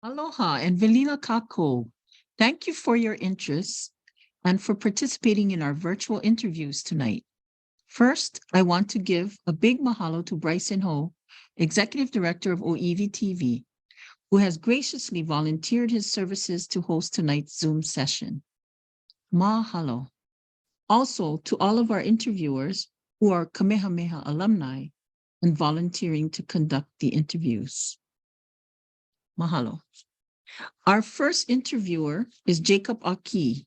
Aloha and Velina Kako. Thank you for your interest and for participating in our virtual interviews tonight. First, I want to give a big mahalo to Bryson Ho, Executive Director of OEV TV, who has graciously volunteered his services to host tonight's Zoom session. Mahalo. Also, to all of our interviewers who are Kamehameha alumni and volunteering to conduct the interviews. Mahalo. Our first interviewer is Jacob Aki,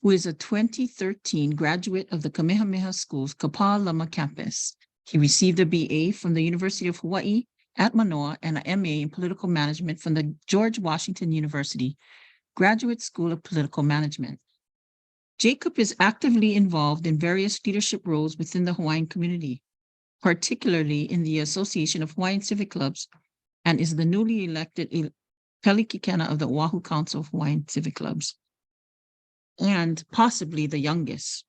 who is a 2013 graduate of the Kamehameha School's Kapalama campus. He received a BA from the University of Hawaii at Manoa and an MA in Political Management from the George Washington University Graduate School of Political Management. Jacob is actively involved in various leadership roles within the Hawaiian community, particularly in the Association of Hawaiian Civic Clubs, and is the newly elected Pelikikena of the Oahu Council of Hawaiian Civic Clubs, and possibly the youngest.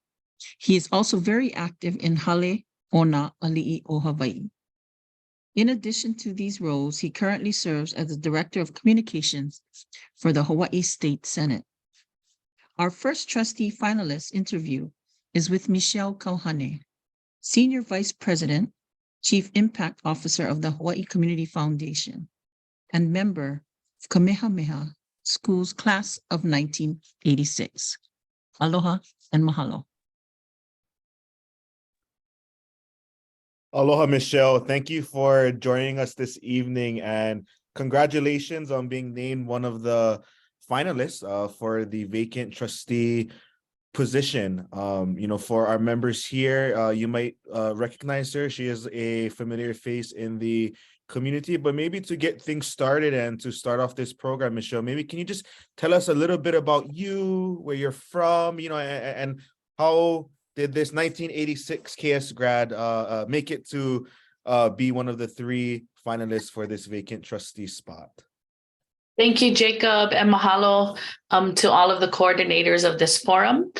He is also very active in Hale Ona Ali'i o Hawaii. In addition to these roles, he currently serves as the Director of Communications for the Hawaii State Senate. Our first trustee finalist interview is with Michelle Kauhane, Senior Vice President, Chief Impact Officer of the Hawaii Community Foundation, and member of Kamehameha School's Class of 1986. Aloha and mahalo. Aloha, Michelle. Thank you for joining us this evening, and congratulations on being named one of the finalists for the vacant trustee position. For our members here, you might recognize her. She is a familiar face in the community, but maybe to get things started and to start off this program, Michelle, maybe can you just tell us a little bit about you, where you're from, and how did this 1986 KS grad make it to be one of the 3 finalists for this vacant trustee spot? Thank you, Jacob, and mahalo to all of the coordinators of this forum.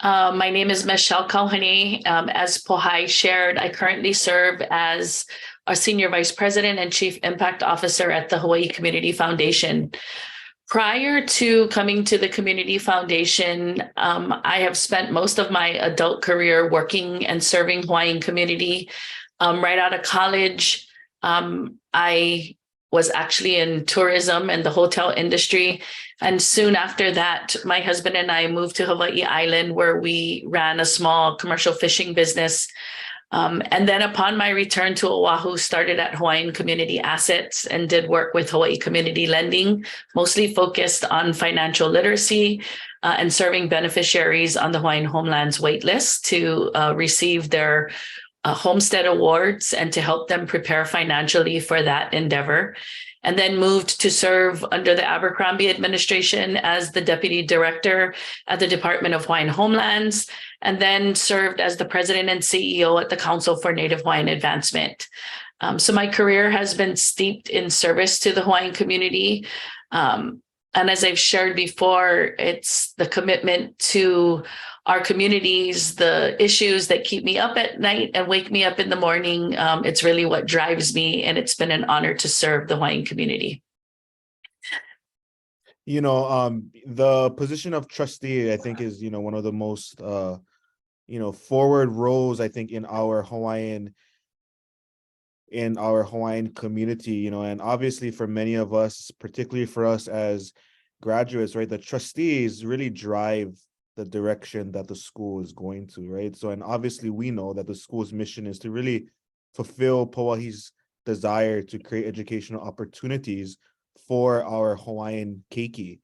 My name is Michelle Kauhane. As Pohai shared, I currently serve as a Senior Vice President and Chief Impact Officer at the Hawaii Community Foundation. Prior to coming to the Community Foundation, I have spent most of my adult career working and serving Hawaiian community. Right out of college, I was actually in tourism and the hotel industry. And soon after that, my husband and I moved to Hawaii Island, where we ran a small commercial fishing business. And then upon my return to Oahu, started at Hawaiian Community Assets and did work with Hawaii Community Lending, mostly focused on financial literacy and serving beneficiaries on the Hawaiian Homeland's waitlist to receive their homestead awards and to help them prepare financially for that endeavor. And then moved to serve under the Abercrombie administration as the Deputy Director at the Department of Hawaiian Homelands, and then served as the President and CEO at the Council for Native Hawaiian Advancement. So my career has been steeped in service to the Hawaiian community. And as I've shared before, it's the commitment to our communities, the issues that keep me up at night and wake me up in the morning. It's really what drives me, and it's been an honor to serve the Hawaiian community. The position of trustee, I think, is, one of the most, forward roles, I think, in our Hawaiian community, and obviously for many of us, particularly for us as graduates, right, the trustees really drive the direction that the school is going to, right? So, and obviously we know that the school's mission is to really fulfill Pauahi's desire to create educational opportunities for our Hawaiian keiki.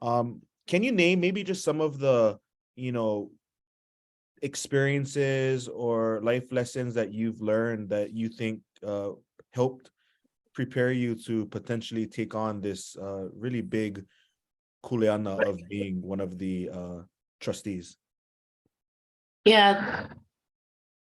Can you name maybe just some of the, experiences or life lessons that you've learned that you think helped prepare you to potentially take on this really big kuleana of being one of the trustees? Yeah.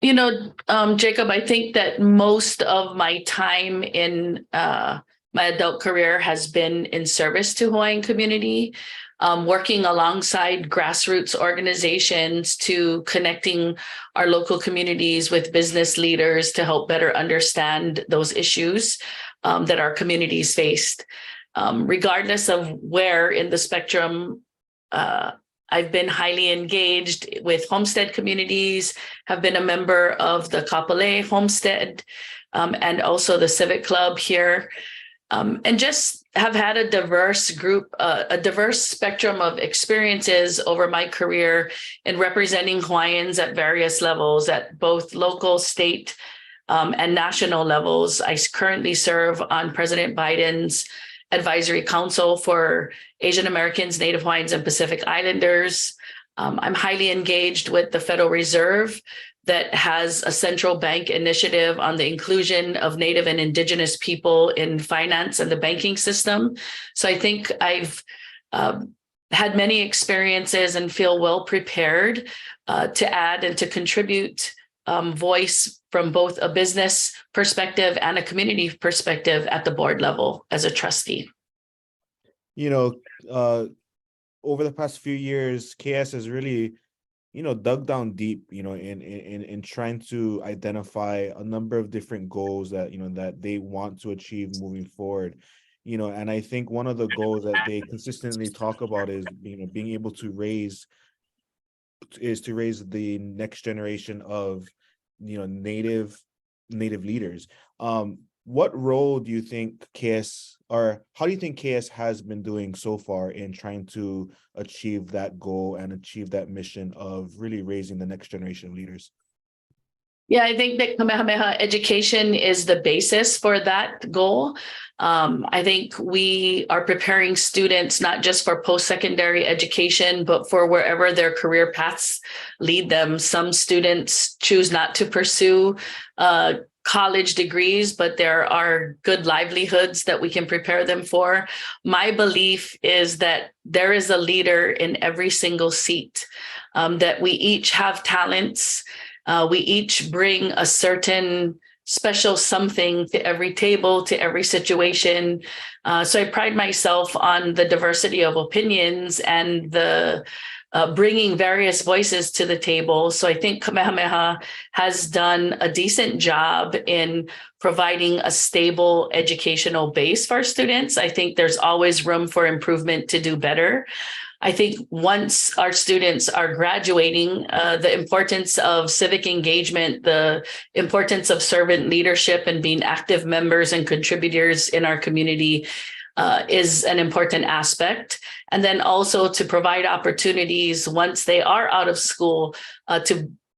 Jacob, I think that most of my time in my adult career has been in service to Hawaiian community, working alongside grassroots organizations to connecting our local communities with business leaders to help better understand those issues that our communities faced. regardless of where in the spectrum. I've been highly engaged with homestead communities, have been a member of the Kapolei Homestead, and also the Civic Club here, and just have had a diverse group, a diverse spectrum of experiences over my career in representing Hawaiians at various levels, at both local, state, and national levels. I currently serve on President Biden's Advisory Council for Asian Americans, Native Hawaiians, and Pacific Islanders. I'm highly engaged with the Federal Reserve that has a central bank initiative on the inclusion of Native and Indigenous people in finance and the banking system. So I think I've had many experiences and feel well prepared to add and to contribute voice from both a business perspective and a community perspective at the board level as a trustee. Over the past few years, KS has really, dug down deep, in trying to identify a number of different goals that, that they want to achieve moving forward. And I think one of the goals that they consistently talk about is, being able to raise the next generation of native leaders. What role do you think KS, or how do you think KS has been doing so far in trying to achieve that goal and achieve that mission of really raising the next generation of leaders? Yeah, I think that Kamehameha education is the basis for that goal. I think we are preparing students not just for post-secondary education, but for wherever their career paths lead them. Some students choose not to pursue college degrees, but there are good livelihoods that we can prepare them for. My belief is that there is a leader in every single seat, that we each have talents. We each bring a certain special something to every table, to every situation. So I pride myself on the diversity of opinions and the bringing various voices to the table. So I think Kamehameha has done a decent job in providing a stable educational base for our students. I think there's always room for improvement to do better. I think once our students are graduating, the importance of civic engagement, the importance of servant leadership and being active members and contributors in our community is an important aspect. And then also to provide opportunities once they are out of school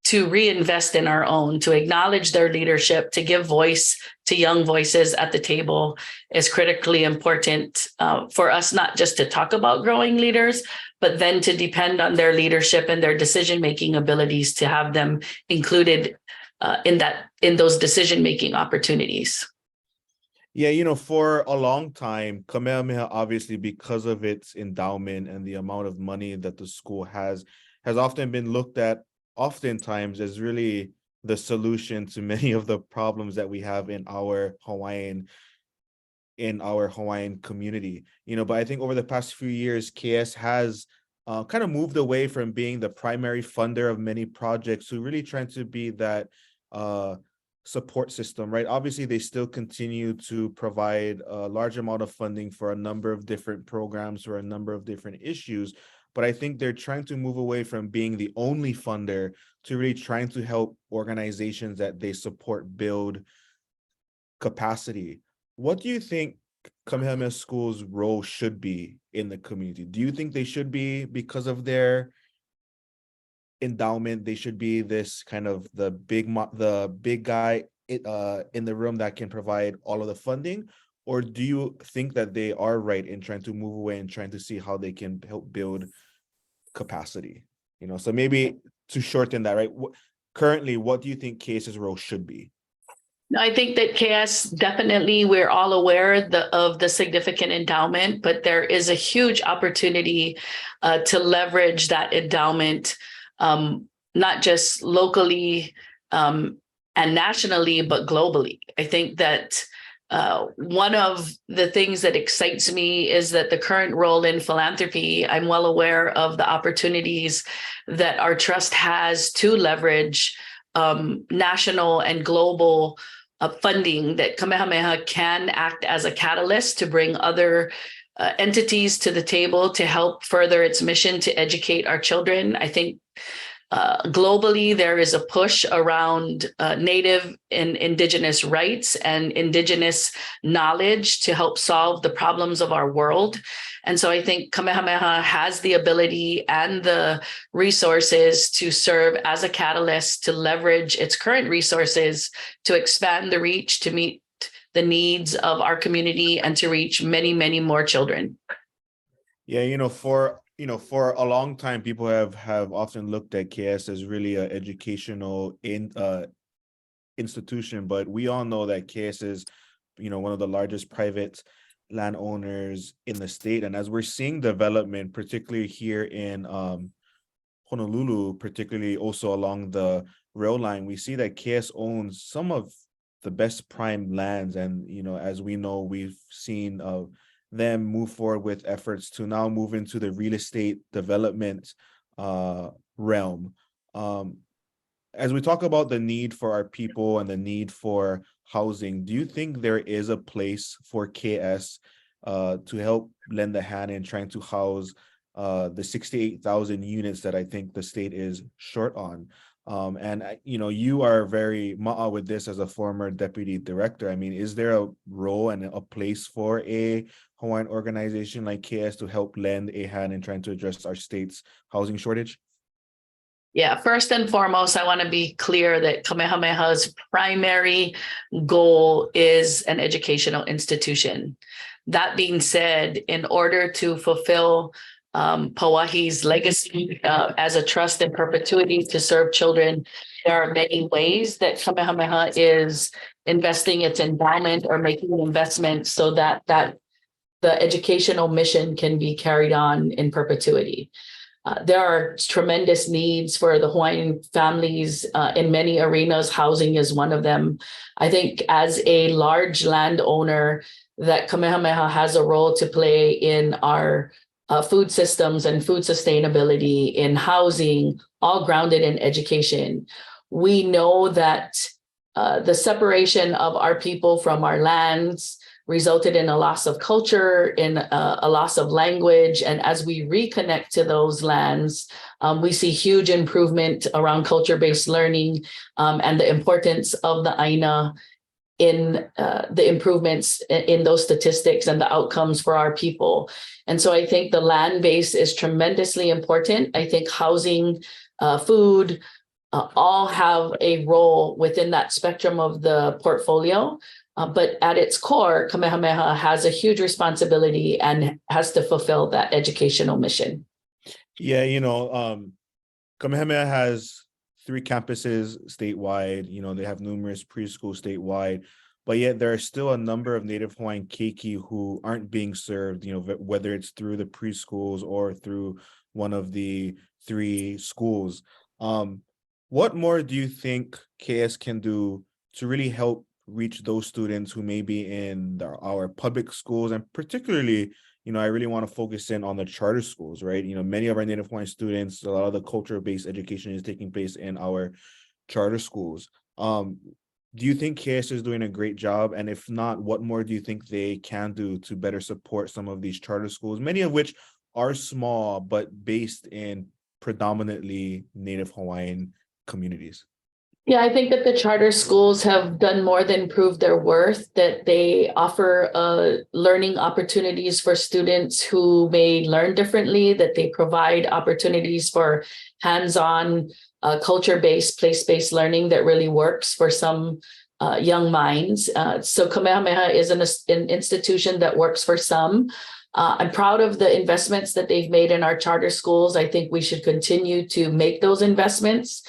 to reinvest in our own, to acknowledge their leadership, to give voice to young voices at the table is critically important for us, not just to talk about growing leaders, but then to depend on their leadership and their decision-making abilities to have them included in those decision-making opportunities. Yeah, for a long time, Kamehameha, obviously, because of its endowment and the amount of money that the school has often been looked at oftentimes as really the solution to many of the problems that we have in our Hawaiian community. But I think over the past few years, KS has kind of moved away from being the primary funder of many projects to really trying to be that support system, right? Obviously, they still continue to provide a large amount of funding for a number of different programs or a number of different issues. But I think they're trying to move away from being the only funder to really trying to help organizations that they support build capacity. What do you think Kamehameha School's role should be in the community? Do you think they should be, because of their endowment, they should be this kind of the big guy in the room that can provide all of the funding? Or do you think that they are right in trying to move away and trying to see how they can help build capacity? So maybe to shorten that, right? Currently, what do you think KS's role should be? I think that KS, definitely, we're all aware of the significant endowment, but there is a huge opportunity to leverage that endowment, not just locally and nationally, but globally. I think that one of the things that excites me is that the current role in philanthropy, I'm well aware of the opportunities that our trust has to leverage national and global funding, that Kamehameha can act as a catalyst to bring other entities to the table to help further its mission to educate our children. I think globally, there is a push around Native and Indigenous rights and Indigenous knowledge to help solve the problems of our world. And so I think Kamehameha has the ability and the resources to serve as a catalyst to leverage its current resources to expand the reach to meet the needs of our community and to reach many, many more children. Yeah, for a long time, people have often looked at KS as really an educational institution, but we all know that KS is, one of the largest private landowners in the state. And as we're seeing development, particularly here in Honolulu, particularly also along the rail line, we see that KS owns some of the best prime lands. And, as we know, we've seen them move forward with efforts to now move into the real estate development realm. As we talk about the need for our people and the need for housing, do you think there is a place for KS to help lend a hand in trying to house the 68,000 units that I think the state is short on? And you are very ma'a with this as a former deputy director. I mean, is there a role and a place for a Hawaiian organization like KS to help lend a hand in trying to address our state's housing shortage? Yeah, first and foremost, I want to be clear that Kamehameha's primary goal is an educational institution. That being said, in order to fulfill Pauahi's legacy as a trust in perpetuity to serve children, there are many ways that Kamehameha is investing its endowment or making investments so that the educational mission can be carried on in perpetuity. There are tremendous needs for the Hawaiian families in many arenas. Housing is one of them. I think as a large landowner, that Kamehameha has a role to play in our food systems and food sustainability, in housing, all grounded in education. We know that the separation of our people from our lands resulted in a loss of culture, in a loss of language. And as we reconnect to those lands, we see huge improvement around culture-based learning and the importance of the Aina in the improvements in those statistics and the outcomes for our people. And so I think the land base is tremendously important. I think housing, food, all have a role within that spectrum of the portfolio. But at its core, Kamehameha has a huge responsibility and has to fulfill that educational mission. Yeah, Kamehameha has 3 campuses statewide. They have numerous preschools statewide, but yet there are still a number of Native Hawaiian keiki who aren't being served, whether it's through the preschools or through one of the 3 schools. What more do you think KS can do to really help reach those students who may be in our public schools? And particularly, I really want to focus in on the charter schools, right? Many of our Native Hawaiian students, a lot of the culture-based education is taking place in our charter schools. Do you think KS is doing a great job? And if not, what more do you think they can do to better support some of these charter schools, many of which are small, but based in predominantly Native Hawaiian communities? Yeah, I think that the charter schools have done more than prove their worth, that they offer learning opportunities for students who may learn differently, that they provide opportunities for hands-on, culture-based, place-based learning that really works for some young minds. So Kamehameha is an institution that works for some. I'm proud of the investments that they've made in our charter schools. I think we should continue to make those investments.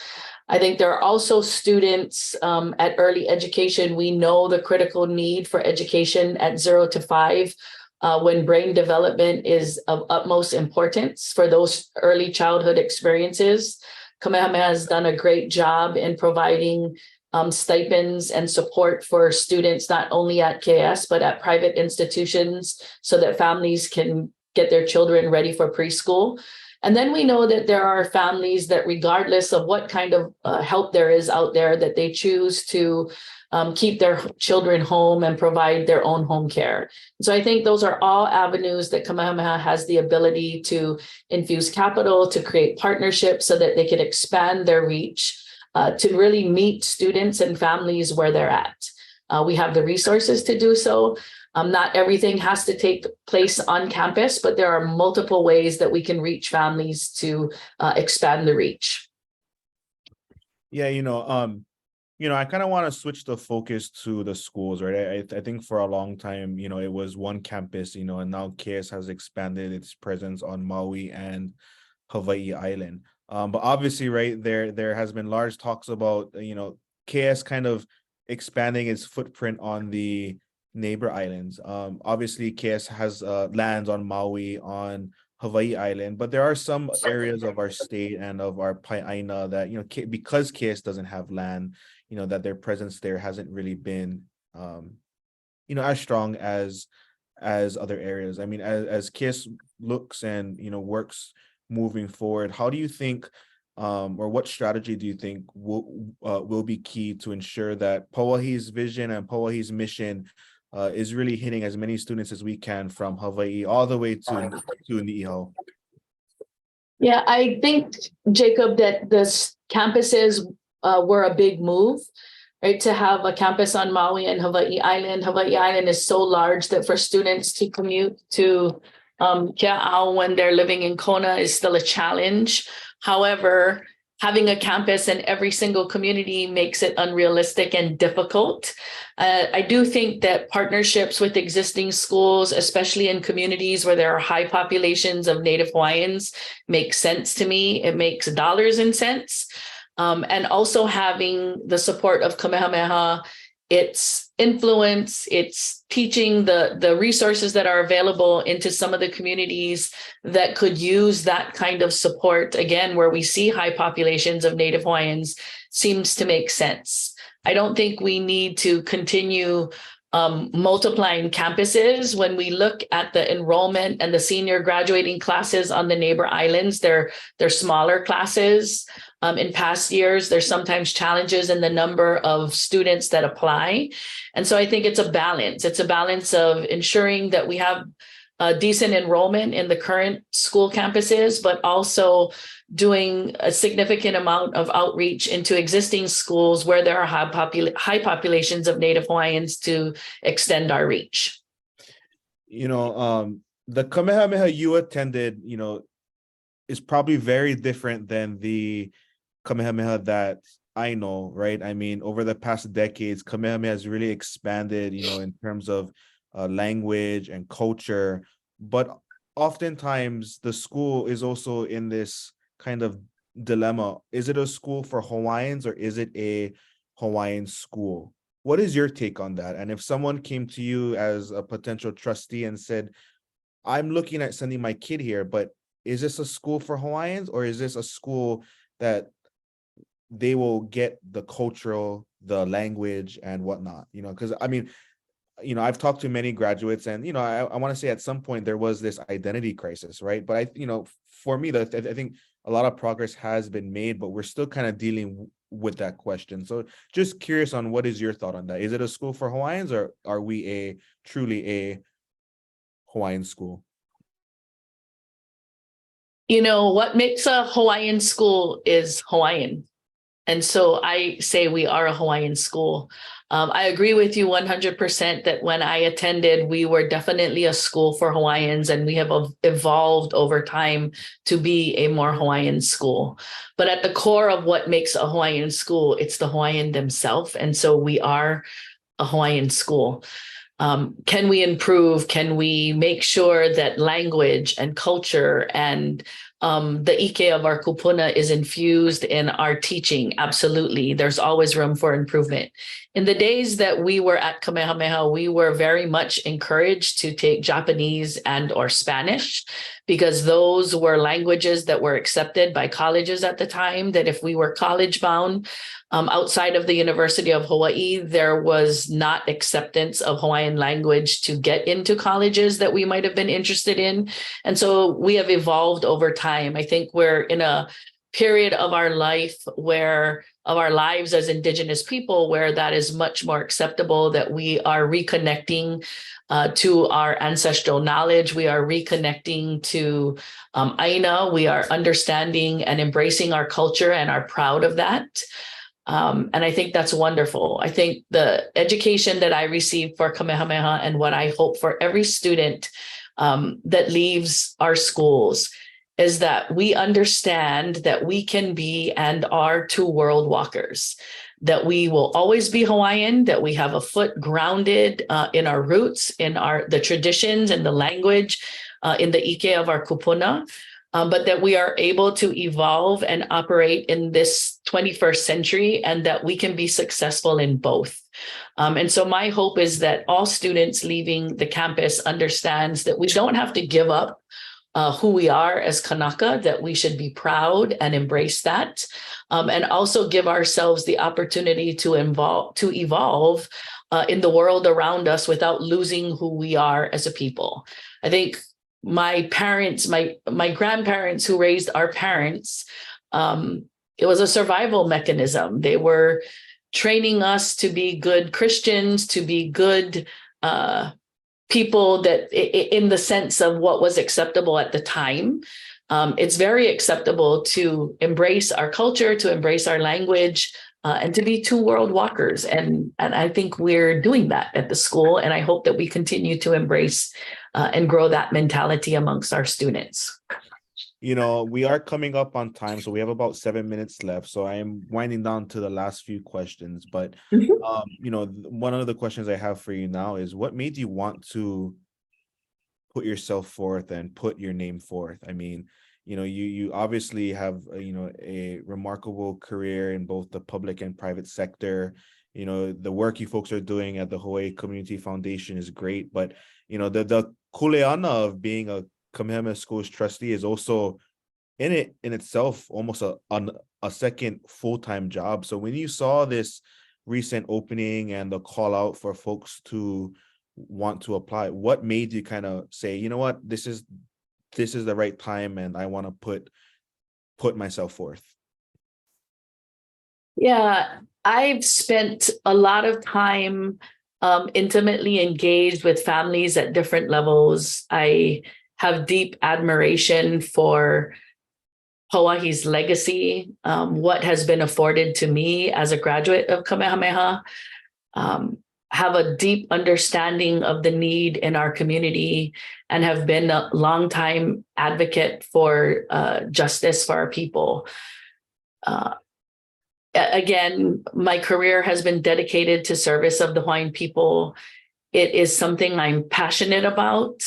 I think there are also students at early education. We know the critical need for education at 0 to 5 when brain development is of utmost importance for those early childhood experiences. Kamehameha has done a great job in providing stipends and support for students, not only at KS, but at private institutions so that families can get their children ready for preschool. And then we know that there are families that, regardless of what kind of help there is out there, that they choose to keep their children home and provide their own home care. So I think those are all avenues that Kamehameha has the ability to infuse capital, to create partnerships so that they can expand their reach, to really meet students and families where they're at. We have the resources to do so. Not everything has to take place on campus, but there are multiple ways that we can reach families to expand the reach. Yeah, I kind of want to switch the focus to the schools, right? I think for a long time, it was one campus, and now KS has expanded its presence on Maui and Hawaii Island. But obviously, right, there has been large talks about, KS kind of expanding its footprint on the neighbor islands. Obviously, KS has lands on Maui, on Hawaii Island, but there are some areas of our state and of our Pai'aina that, because KS doesn't have land, that their presence there hasn't really been, as strong as other areas. I mean, as KS looks and, works moving forward, how do you think, or what strategy do you think will be key to ensure that Pauahi's vision and Pauahi's mission is really hitting as many students as we can from Hawaii all the way to Niihau? Yeah, I think, Jacob, that the campuses were a big move, right? To have a campus on Maui and Hawaii Island. Hawaii Island is so large that for students to commute to Kea'au when they're living in Kona is still a challenge. However, having a campus in every single community makes it unrealistic and difficult. I do think that partnerships with existing schools, especially in communities where there are high populations of Native Hawaiians, makes sense to me. It makes dollars and cents. And also having the support of Kamehameha, its influence, its teaching, the resources that are available into some of the communities that could use that kind of support, again, where we see high populations of Native Hawaiians, seems to make sense. I don't think we need to continue multiplying campuses. When we look at the enrollment and the senior graduating classes on the neighbor islands, they're smaller classes. In past years, there's sometimes challenges in the number of students that apply. And so I think it's a balance. It's a balance of ensuring that we have a decent enrollment in the current school campuses, but also doing a significant amount of outreach into existing schools where there are high populations of Native Hawaiians to extend our reach. The Kamehameha you attended, is probably very different than the Kamehameha that I know, right? I mean, over the past decades, Kamehameha has really expanded, in terms of language and culture, but oftentimes the school is also in this kind of dilemma. Is it a school for Hawaiians or is it a Hawaiian school? What is your take on that? And if someone came to you as a potential trustee and said, I'm looking at sending my kid here, but is this a school for Hawaiians or is this a school that they will get the cultural, the language and whatnot, because I mean, I've talked to many graduates and, I want to say at some point there was this identity crisis, right? But for me, I think a lot of progress has been made, but we're still kind of dealing with that question. So just curious on what is your thought on that? Is it a school for Hawaiians or are we truly a Hawaiian school? What makes a Hawaiian school is Hawaiian. And so I say we are a Hawaiian school. I agree with you 100% that when I attended, we were definitely a school for Hawaiians, and we have evolved over time to be a more Hawaiian school. But at the core of what makes a Hawaiian school, it's the Hawaiian themselves. And so we are a Hawaiian school. Can we improve? Can we make sure that language and culture and the ike of our kupuna is infused in our teaching? Absolutely. There's always room for improvement. In the days that we were at Kamehameha, we were very much encouraged to take Japanese and or Spanish because those were languages that were accepted by colleges at the time, that if we were college bound outside of the University of Hawaii, there was not acceptance of Hawaiian language to get into colleges that we might have been interested in. And so we have evolved over time. I think we're in a period of our lives as Indigenous people, where that is much more acceptable, that we are reconnecting to our ancestral knowledge. We are reconnecting to Aina. We are understanding and embracing our culture and are proud of that. And I think that's wonderful. I think the education that I received for Kamehameha and what I hope for every student that leaves our schools is that we understand that we can be and are two world walkers, that we will always be Hawaiian, that we have a foot grounded in our roots, in the traditions and the language, in the ike of our kupuna, but that we are able to evolve and operate in this 21st century, and that we can be successful in both. And so my hope is that all students leaving the campus understands that we don't have to give up who we are as Kanaka, that we should be proud and embrace that, and also give ourselves the opportunity to evolve in the world around us without losing who we are as a people. I think my parents, my grandparents who raised our parents, it was a survival mechanism. They were training us to be good Christians, to be good people, that in the sense of what was acceptable at the time. It's very acceptable to embrace our culture, to embrace our language, and to be two world walkers. And I think we're doing that at the school. And I hope that we continue to embrace and grow that mentality amongst our students. You know, we are coming up on time, so we have about 7 minutes left. So I am winding down to the last few questions. But, you know, one of the questions I have for you now is, what made you want to put yourself forth and put your name forth? I mean, you know, you obviously have, you know, a remarkable career in both the public and private sector. You know, the work you folks are doing at the Hawaii Community Foundation is great. But, you know, the kuleana of being a Kamehameha School's trustee is also in itself almost a second full-time job. So when you saw this recent opening and the call out for folks to want to apply, what made you kind of say, you know what, this is the right time and I want to put myself forth? Yeah, I've spent a lot of time intimately engaged with families at different levels. I have deep admiration for Hawaii's legacy, what has been afforded to me as a graduate of Kamehameha, have a deep understanding of the need in our community, and have been a longtime advocate for justice for our people. Again, my career has been dedicated to service of the Hawaiian people. It is something I'm passionate about.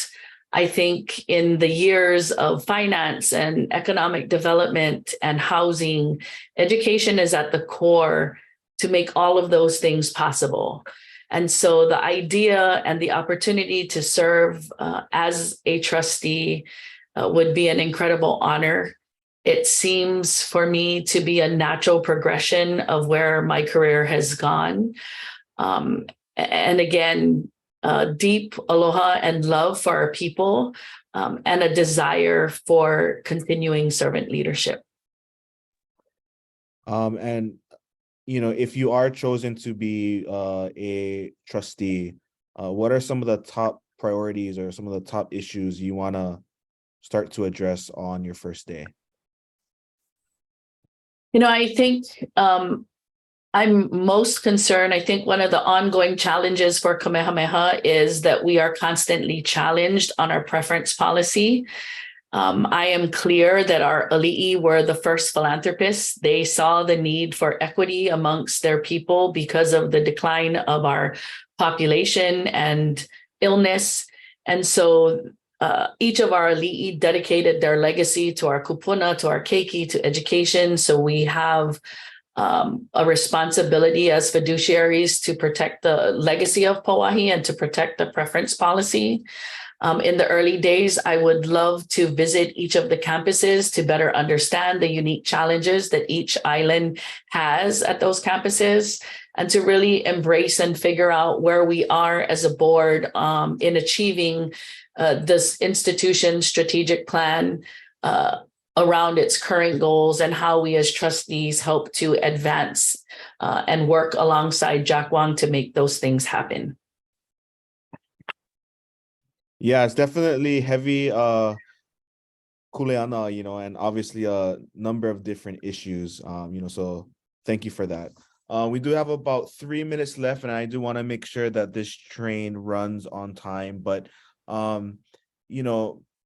I think in the years of finance and economic development and housing, education is at the core to make all of those things possible. And so the idea and the opportunity to serve as a trustee would be an incredible honor. It seems for me to be a natural progression of where my career has gone. And again, deep aloha and love for our people, and a desire for continuing servant leadership. And, you know, if you are chosen to be a trustee, what are some of the top priorities or some of the top issues you want to start to address on your first day? You know, I think I'm most concerned. I think one of the ongoing challenges for Kamehameha is that we are constantly challenged on our preference policy. I am clear that our ali'i were the first philanthropists. They saw the need for equity amongst their people because of the decline of our population and illness. And so each of our ali'i dedicated their legacy to our kupuna, to our keiki, to education. So we have a responsibility as fiduciaries to protect the legacy of Pauahi and to protect the preference policy. In the early days, I would love to visit each of the campuses to better understand the unique challenges that each island has at those campuses, and to really embrace and figure out where we are as a board in achieving this institution's strategic plan, around its current goals and how we as trustees help to advance and work alongside Jack Wang to make those things happen. Yeah, it's definitely heavy kuleana, and obviously a number of different issues. So thank you for that. We do have about 3 minutes left, and I do want to make sure that this train runs on time. But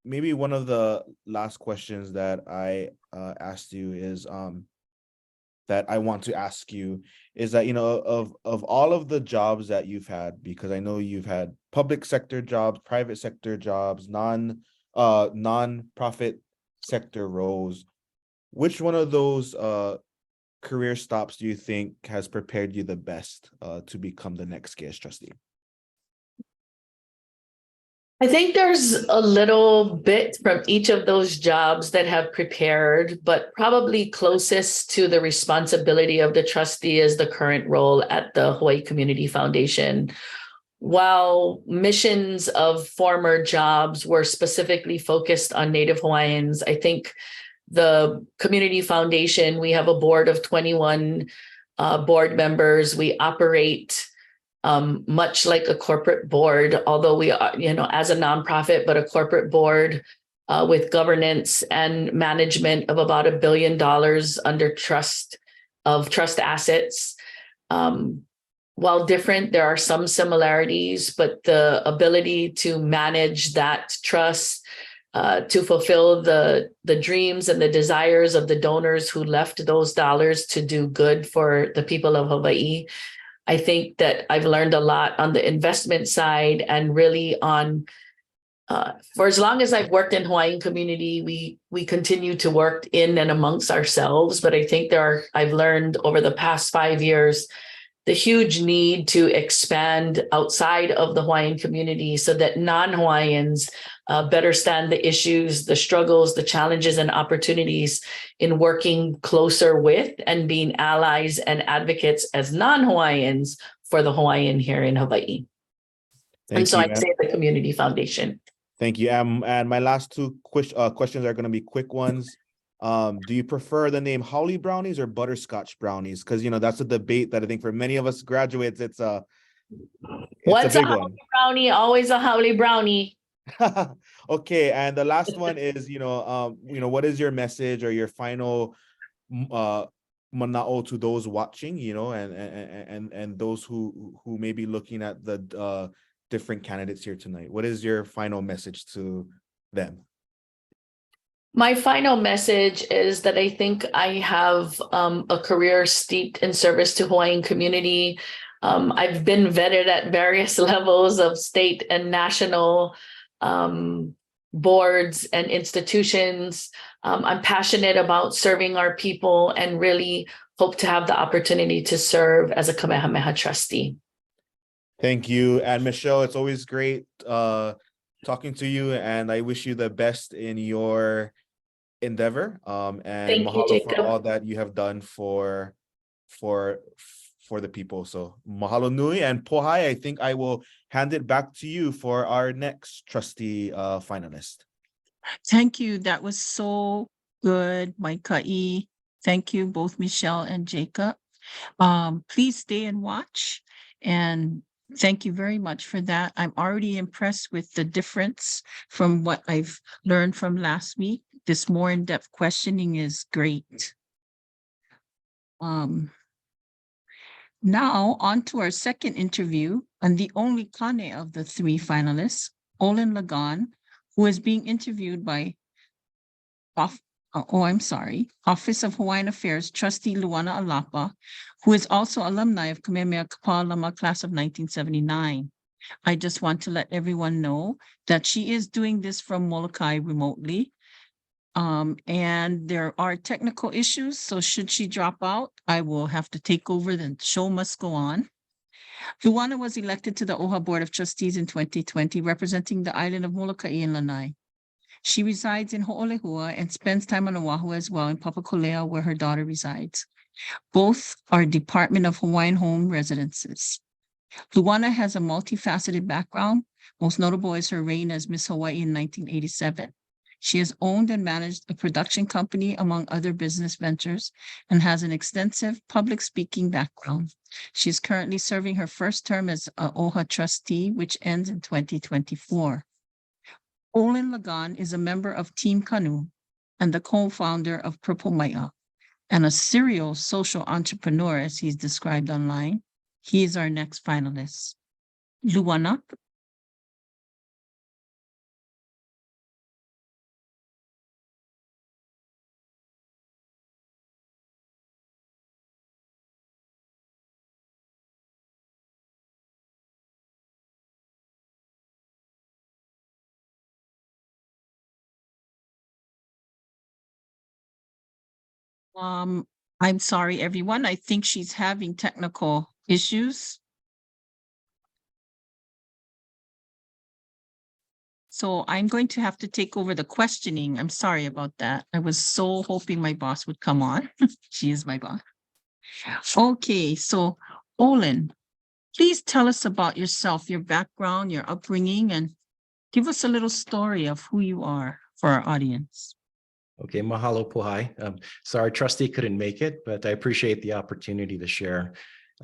maybe one of the last questions that I asked you is that I want to ask you is that, of all of the jobs that you've had, because I know you've had public sector jobs, private sector jobs, non-profit sector roles, which one of those career stops do you think has prepared you the best to become the next KS trustee? I think there's a little bit from each of those jobs that have prepared, but probably closest to the responsibility of the trustee is the current role at the Hawaii Community Foundation. While missions of former jobs were specifically focused on Native Hawaiians, I think the Community Foundation, we have a board of 21 board members. We operate much like a corporate board, although we are, as a nonprofit, but a corporate board with governance and management of about $1 billion under trust assets. While different, there are some similarities, but the ability to manage that trust, to fulfill the dreams and the desires of the donors who left those dollars to do good for the people of Hawaii. I think that I've learned a lot on the investment side, and really on, for as long as I've worked in Hawaiian community, we continue to work in and amongst ourselves. But I think I've learned over the past 5 years, the huge need to expand outside of the Hawaiian community so that non-Hawaiians better stand the issues, the struggles, the challenges, and opportunities in working closer with and being allies and advocates as non-Hawaiians for the Hawaiian here in Hawaii. I'd say the Community Foundation. Thank you. And my last two questions are going to be quick ones. Do you prefer the name Holly Brownies or Butterscotch Brownies? Because that's a debate that I think for many of us graduates, it's a big one. Holly Brownie? Always a Holly Brownie. Okay, and the last one is, what is your message or your final mana'o to those watching, and those who may be looking at the different candidates here tonight? What is your final message to them? My final message is that I think I have a career steeped in service to Hawaiian community. I've been vetted at various levels of state and national boards and institutions. I'm passionate about serving our people and really hope to have the opportunity to serve as a Kamehameha trustee. Thank you. And Michelle, it's always great talking to you, and I wish you the best in your endeavor. And thank mahalo you, for all that you have done for the people. So mahalo nui, and Pohai, I think I will hand it back to you for our next trustee finalist. Thank you. That was so good, Maikai. Thank you, both Michelle and Jacob. Please stay and watch. And thank you very much for that. I'm already impressed with the difference from what I've learned from last week. This more in-depth questioning is great. Now on to our second interview, and the only kane of the 3 finalists, Olin Lagan, who is being interviewed by Office of Hawaiian Affairs Trustee Luana Alapa, who is also alumni of Kamehameha Kapalama class of 1979. I just want to let everyone know that she is doing this from Molokai remotely. And there are technical issues, so should she drop out, I will have to take over. The show must go on. Luana was elected to the OHA Board of Trustees in 2020, representing the island of Molokai and Lanai. She resides in Ho'olehua and spends time on Oahu as well, in Papakolea, where her daughter resides. Both are Department of Hawaiian Home Residences. Luana has a multifaceted background. Most notable is her reign as Miss Hawaii in 1987. She has owned and managed a production company, among other business ventures, and has an extensive public speaking background. She is currently serving her first term as a OHA trustee, which ends in 2024. Olin Lagan is a member of Team Canoe and the co-founder of Purple Maya, and a serial social entrepreneur, as he's described online. He is our next finalist. Luana. I'm sorry, everyone. I think she's having technical issues. So I'm going to have to take over the questioning. I'm sorry about that. I was so hoping my boss would come on. She is my boss. Okay, so Olin, please tell us about yourself, your background, your upbringing, and give us a little story of who you are for our audience. Okay, mahalo pohai. Sorry, Trustee couldn't make it, but I appreciate the opportunity to share.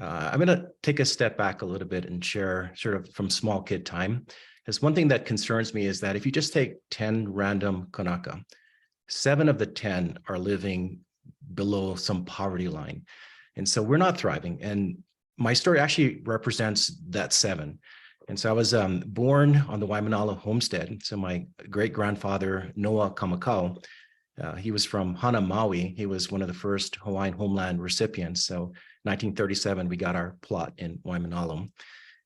I'm going to take a step back a little bit and share sort of from small kid time. Because one thing that concerns me is that if you just take 10 random Kanaka, 7 of the 10 are living below some poverty line. And so we're not thriving. And my story actually represents that 7. And so I was born on the Waimanalo homestead. So my great-grandfather, Noah Kamakau, he was from Hana, Maui. He was one of the first Hawaiian homeland recipients. So 1937, we got our plot in Waimanalo.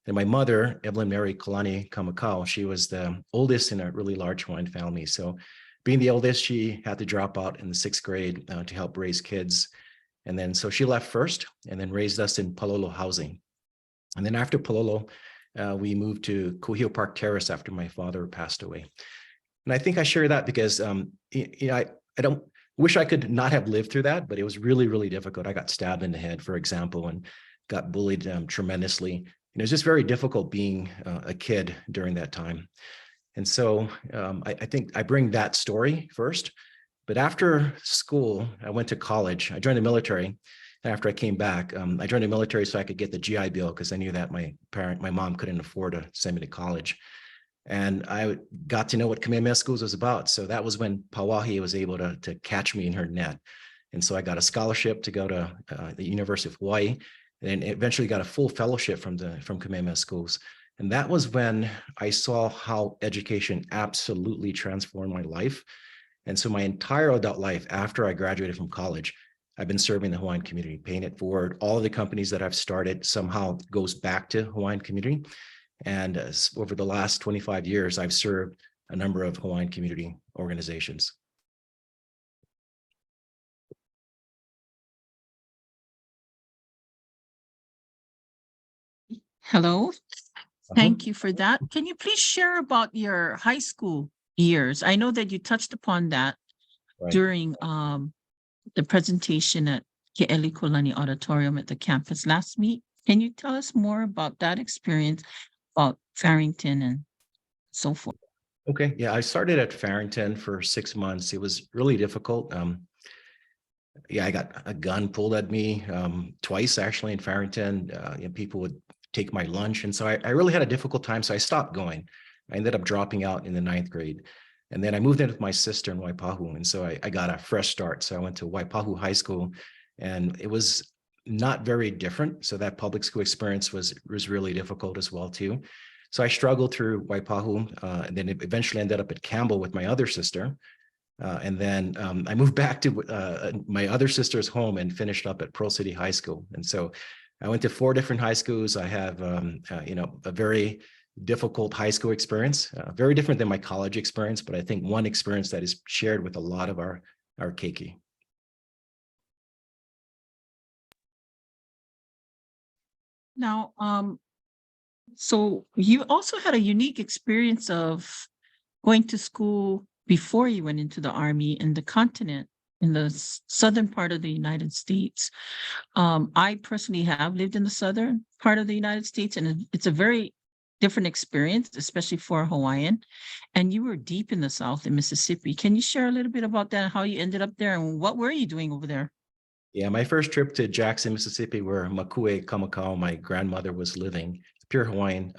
And my mother, Evelyn Mary Kalani Kamakau, she was the oldest in a really large Hawaiian family. So being the oldest, she had to drop out in the 6th grade to help raise kids. And then so she left first and then raised us in Palolo housing. And then after Palolo, we moved to Kuhio Park Terrace after my father passed away. And I think I share that because I don't wish I could not have lived through that, but it was really, really difficult. I got stabbed in the head, for example, and got bullied tremendously. And it was just very difficult being a kid during that time. And so I think I bring that story first. But after school, I went to college. I joined the military. And after I came back, I joined the military so I could get the GI Bill because I knew that my mom couldn't afford to send me to college. And I got to know what Kamehameha Schools was about. So that was when Pawahi was able to catch me in her net. And so I got a scholarship to go to the University of Hawaii, and eventually got a full fellowship from Kamehameha Schools. And that was when I saw how education absolutely transformed my life. And so my entire adult life, after I graduated from college, I've been serving the Hawaiian community, paying it forward. All of the companies that I've started somehow goes back to Hawaiian community. And over the last 25 years, I've served a number of Hawaiian community organizations. Hello. Thank you for that. Can you please share about your high school years? I know that you touched upon that during the presentation at Ke'eli Kulani Auditorium at the campus last week. Can you tell us more about that experience, about Farrington and so forth? Okay, yeah, I started at Farrington for 6 months. It was really difficult. Yeah, I got a gun pulled at me twice actually in Farrington. People would take my lunch. And so I really had a difficult time. So I stopped going. I ended up dropping out in the 9th grade. And then I moved in with my sister in Waipahu. And so I got a fresh start. So I went to Waipahu High School, and it was not very different. So that public school experience was really difficult as well too. So I struggled through Waipahu, and then eventually ended up at Campbell with my other sister. And then I moved back to my other sister's home and finished up at Pearl City High School. And so I went to 4 different high schools. I have, a very difficult high school experience, very different than my college experience, but I think one experience that is shared with a lot of our keiki. Now, so you also had a unique experience of going to school before you went into the Army in the continent, in the southern part of the United States. I personally have lived in the southern part of the United States, and it's a very different experience, especially for a Hawaiian. And you were deep in the South in Mississippi. Can you share a little bit about that, how you ended up there, and what were you doing over there? Yeah, my first trip to Jackson, Mississippi, where Makue Kamakau, my grandmother, was living, pure Hawaiian,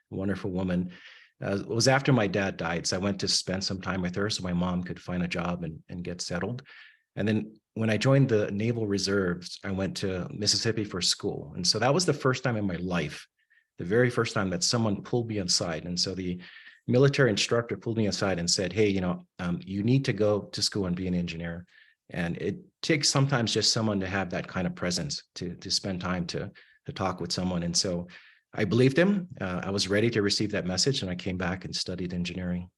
wonderful woman, was after my dad died. So I went to spend some time with her so my mom could find a job and get settled. And then when I joined the Naval Reserves, I went to Mississippi for school. And so that was the first time in my life, the very first time that someone pulled me aside. And so the military instructor pulled me aside and said, hey, you need to go to school and be an engineer. And it takes sometimes just someone to have that kind of presence to spend time to talk with someone. And so I believed him. I was ready to receive that message, and I came back and studied engineering.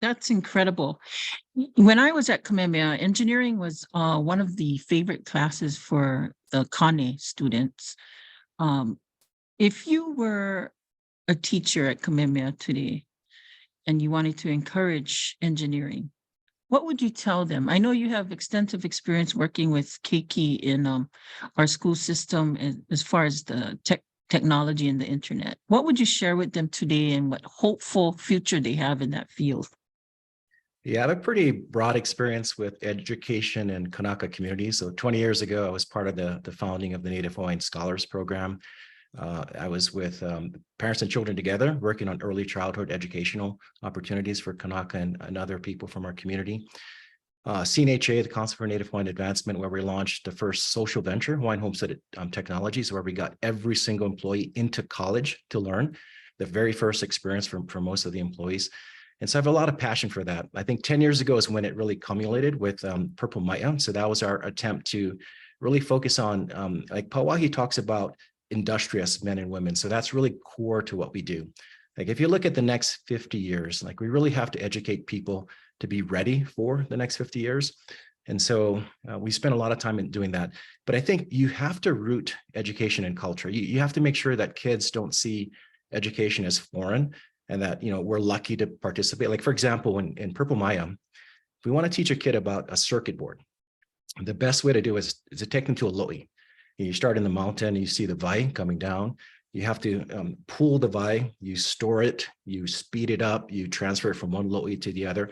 That's incredible. When I was at Kamehameha, engineering was one of the favorite classes for the Kane students. If you were a teacher at Kamehameha today and you wanted to encourage engineering, what would you tell them? I know you have extensive experience working with Keiki in our school system as far as the technology and the internet. What would you share with them today, and what hopeful future they have in that field? Yeah, I have a pretty broad experience with education and Kanaka communities. So 20 years ago, I was part of the founding of the Native Hawaiian Scholars Program. I was with Parents and Children Together, working on early childhood educational opportunities for Kanaka and other people from our community. CNHA, the Council for Native Hawaiian Advancement, where we launched the first social venture, Hawaiian Homestead Technologies, where we got every single employee into college to learn, the very first experience for most of the employees. And so I have a lot of passion for that. I think 10 years ago is when it really cumulated with Purple Maya. So that was our attempt to really focus on, like Pauahi talks about, industrious men and women. So that's really core to what we do. Like if you look at the next 50 years, like we really have to educate people to be ready for the next 50 years. And so we spend a lot of time in doing that. But I think you have to root education and culture. You have to make sure that kids don't see education as foreign, and that, we're lucky to participate. Like for example, in Purple Maya, if we want to teach a kid about a circuit board, the best way to do is to take them to a lo'i. You start in the mountain, you see the vai coming down. You have to pull the vai, you store it, you speed it up, you transfer it from one lo'i to the other.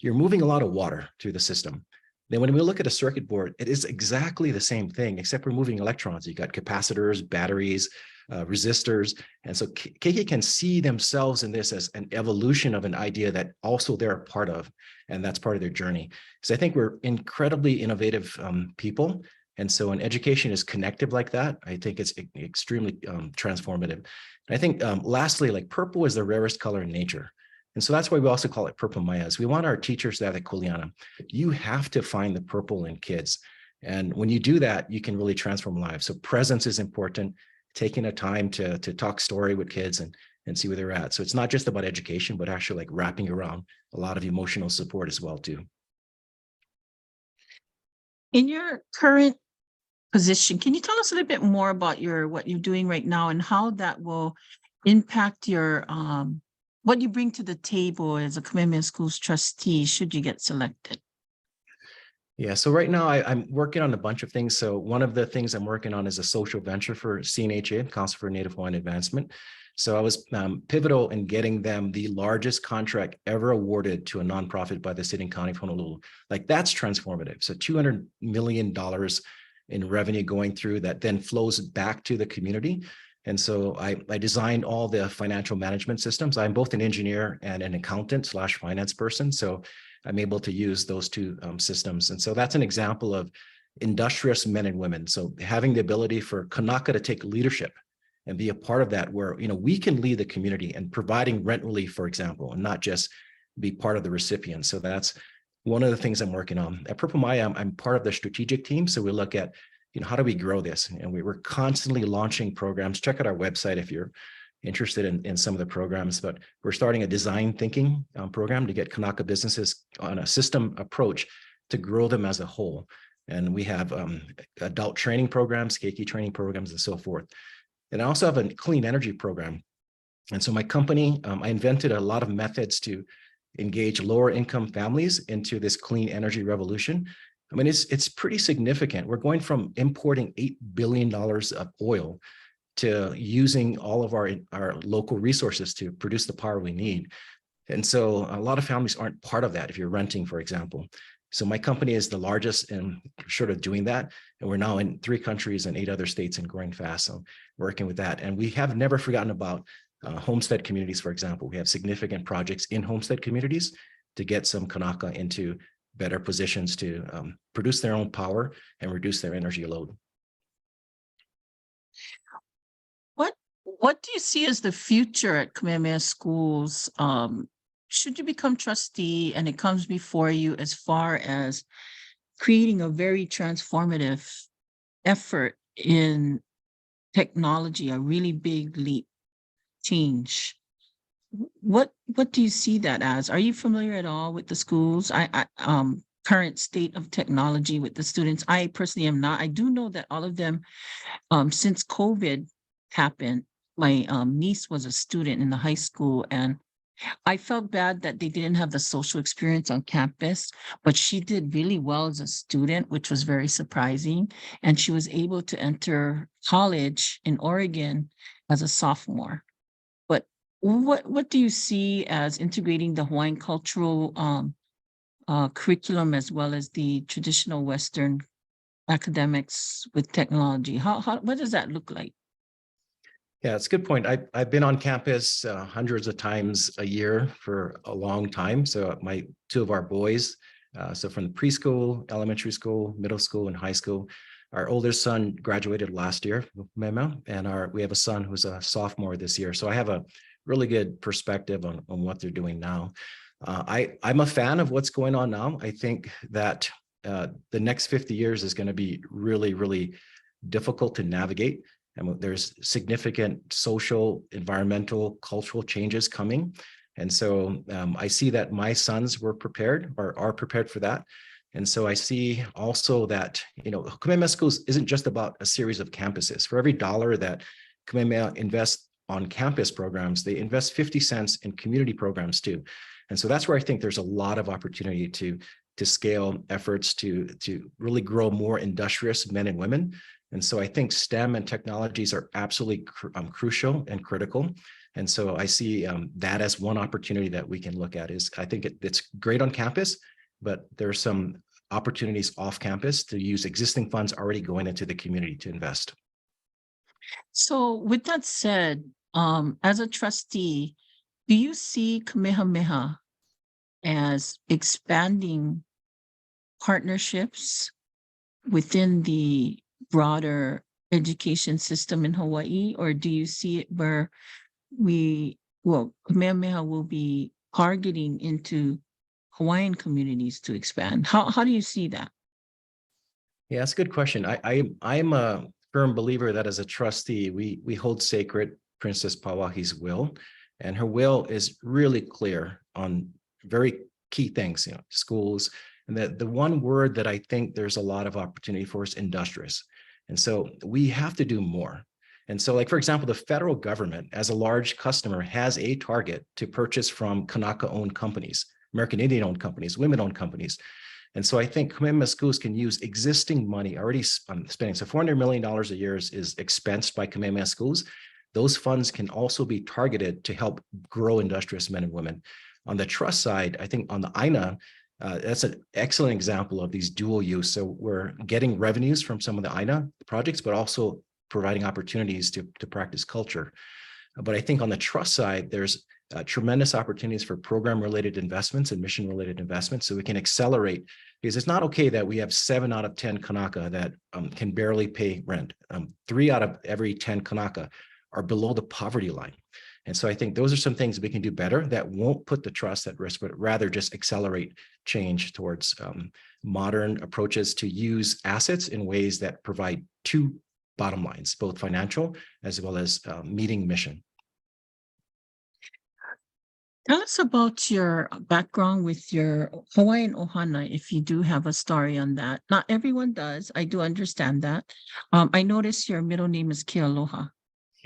You're moving a lot of water through the system. Then when we look at a circuit board, it is exactly the same thing, except we're moving electrons. You got capacitors, batteries, resistors. And so Keiki can see themselves in this as an evolution of an idea that also they're a part of, and that's part of their journey. So I think we're incredibly innovative people. And so when education is connective like that, I think it's extremely transformative. And I think lastly, like purple is the rarest color in nature. And so that's why we also call it Purple Mayas. We want our teachers to have the kuleana. You have to find the purple in kids. And when you do that, you can really transform lives. So presence is important, taking a time to talk story with kids and see where they're at. So it's not just about education, but actually like wrapping around a lot of emotional support as well too. In your current position, can you tell us a little bit more about what you're doing right now and how that will impact your what you bring to the table as a Kamehameha Schools trustee should you get selected? Yeah, so right now I'm working on a bunch of things. So one of the things I'm working on is a social venture for CNHA, Council for Native Hawaiian Advancement. So I was pivotal in getting them the largest contract ever awarded to a nonprofit by the city and county of Honolulu. Like that's transformative. So $200 million in revenue going through that then flows back to the community. And so I designed all the financial management systems. I'm both an engineer and an accountant / finance person. So I'm able to use those two systems. And so that's an example of industrious men and women. So having the ability for Kanaka to take leadership and be a part of that, where we can lead the community and providing rent relief, for example, and not just be part of the recipient. So that's one of the things I'm working on. At Purple Maya, I'm part of the strategic team. So we look at, how do we grow this? And we're constantly launching programs. Check out our website if you're interested in some of the programs, but we're starting a design thinking program to get Kanaka businesses on a system approach to grow them as a whole. And we have adult training programs, Keiki training programs, and so forth. And I also have a clean energy program. And so my company, I invented a lot of methods to engage lower income families into this clean energy revolution. I mean, it's pretty significant. We're going from importing $8 billion of oil to using all of our local resources to produce the power we need. And so a lot of families aren't part of that if you're renting, for example. So my company is the largest in sort of doing that. And we're now in 3 countries and 8 other states and growing fast. So working with that. And we have never forgotten about homestead communities, for example. We have significant projects in homestead communities to get some Kanaka into better positions to produce their own power and reduce their energy load. What do you see as the future at Kamehameha schools? Should you become trustee and it comes before you as far as creating a very transformative effort in technology, a really big leap change? What do you see that as? Are you familiar at all with the schools? Current state of technology with the students? I personally am not. I do know that all of them, since COVID happened, my niece was a student in the high school, and I felt bad that they didn't have the social experience on campus, but she did really well as a student, which was very surprising. And she was able to enter college in Oregon as a sophomore. But what do you see as integrating the Hawaiian cultural curriculum as well as the traditional Western academics with technology? What does that look like? Yeah, it's a good point. I've been on campus hundreds of times a year for a long time. So my 2 of our boys, so from the preschool, elementary school, middle school, and high school, our oldest son graduated last year, and we have a son who's a sophomore this year. So I have a really good perspective on what they're doing now. I'm a fan of what's going on now. I think that the next 50 years is going to be really, really difficult to navigate. And there's significant social, environmental, cultural changes coming. And so I see that my sons were prepared or are prepared for that. And so I see also that, Kamehameha Schools isn't just about a series of campuses. For every dollar that Kamehameha invests on campus programs, they invest 50 cents in community programs too. And so that's where I think there's a lot of opportunity to scale efforts to really grow more industrious men and women. And so I think STEM and technologies are absolutely crucial and critical. And so I see that as one opportunity that we can look at. I think it's great on campus, but there are some opportunities off campus to use existing funds already going into the community to invest. So with that said, as a trustee, do you see Kamehameha as expanding partnerships within the broader education system in Hawaii, or do you see it where Kamehameha will be targeting into Hawaiian communities to expand? How do you see that? Yeah, that's a good question. I'm a firm believer that as a trustee, we hold sacred Princess Pauahi's will, and her will is really clear on very key things, schools. And that the one word that I think there's a lot of opportunity for is industrious. And so we have to do more. And so, like, for example, the federal government as a large customer has a target to purchase from Kanaka-owned companies, American Indian-owned companies, women-owned companies. And so I think Kamehameha Schools can use existing money already spending. So $400 million a year is expensed by Kamehameha Schools. Those funds can also be targeted to help grow industrious men and women. On the trust side, I think on the INA, that's an excellent example of these dual use. So we're getting revenues from some of the INA projects, but also providing opportunities to practice culture. But I think on the trust side, there's tremendous opportunities for program-related investments and mission-related investments, so we can accelerate, because it's not okay that we have 7 out of 10 Kanaka that can barely pay rent. 3 out of every 10 Kanaka are below the poverty line. And so I think those are some things we can do better that won't put the trust at risk, but rather just accelerate change towards modern approaches to use assets in ways that provide 2 bottom lines, both financial as well as meeting mission. Tell us about your background with your Hawaiian ohana, if you do have a story on that. Not everyone does. I do understand that. I noticed your middle name is Kealoha.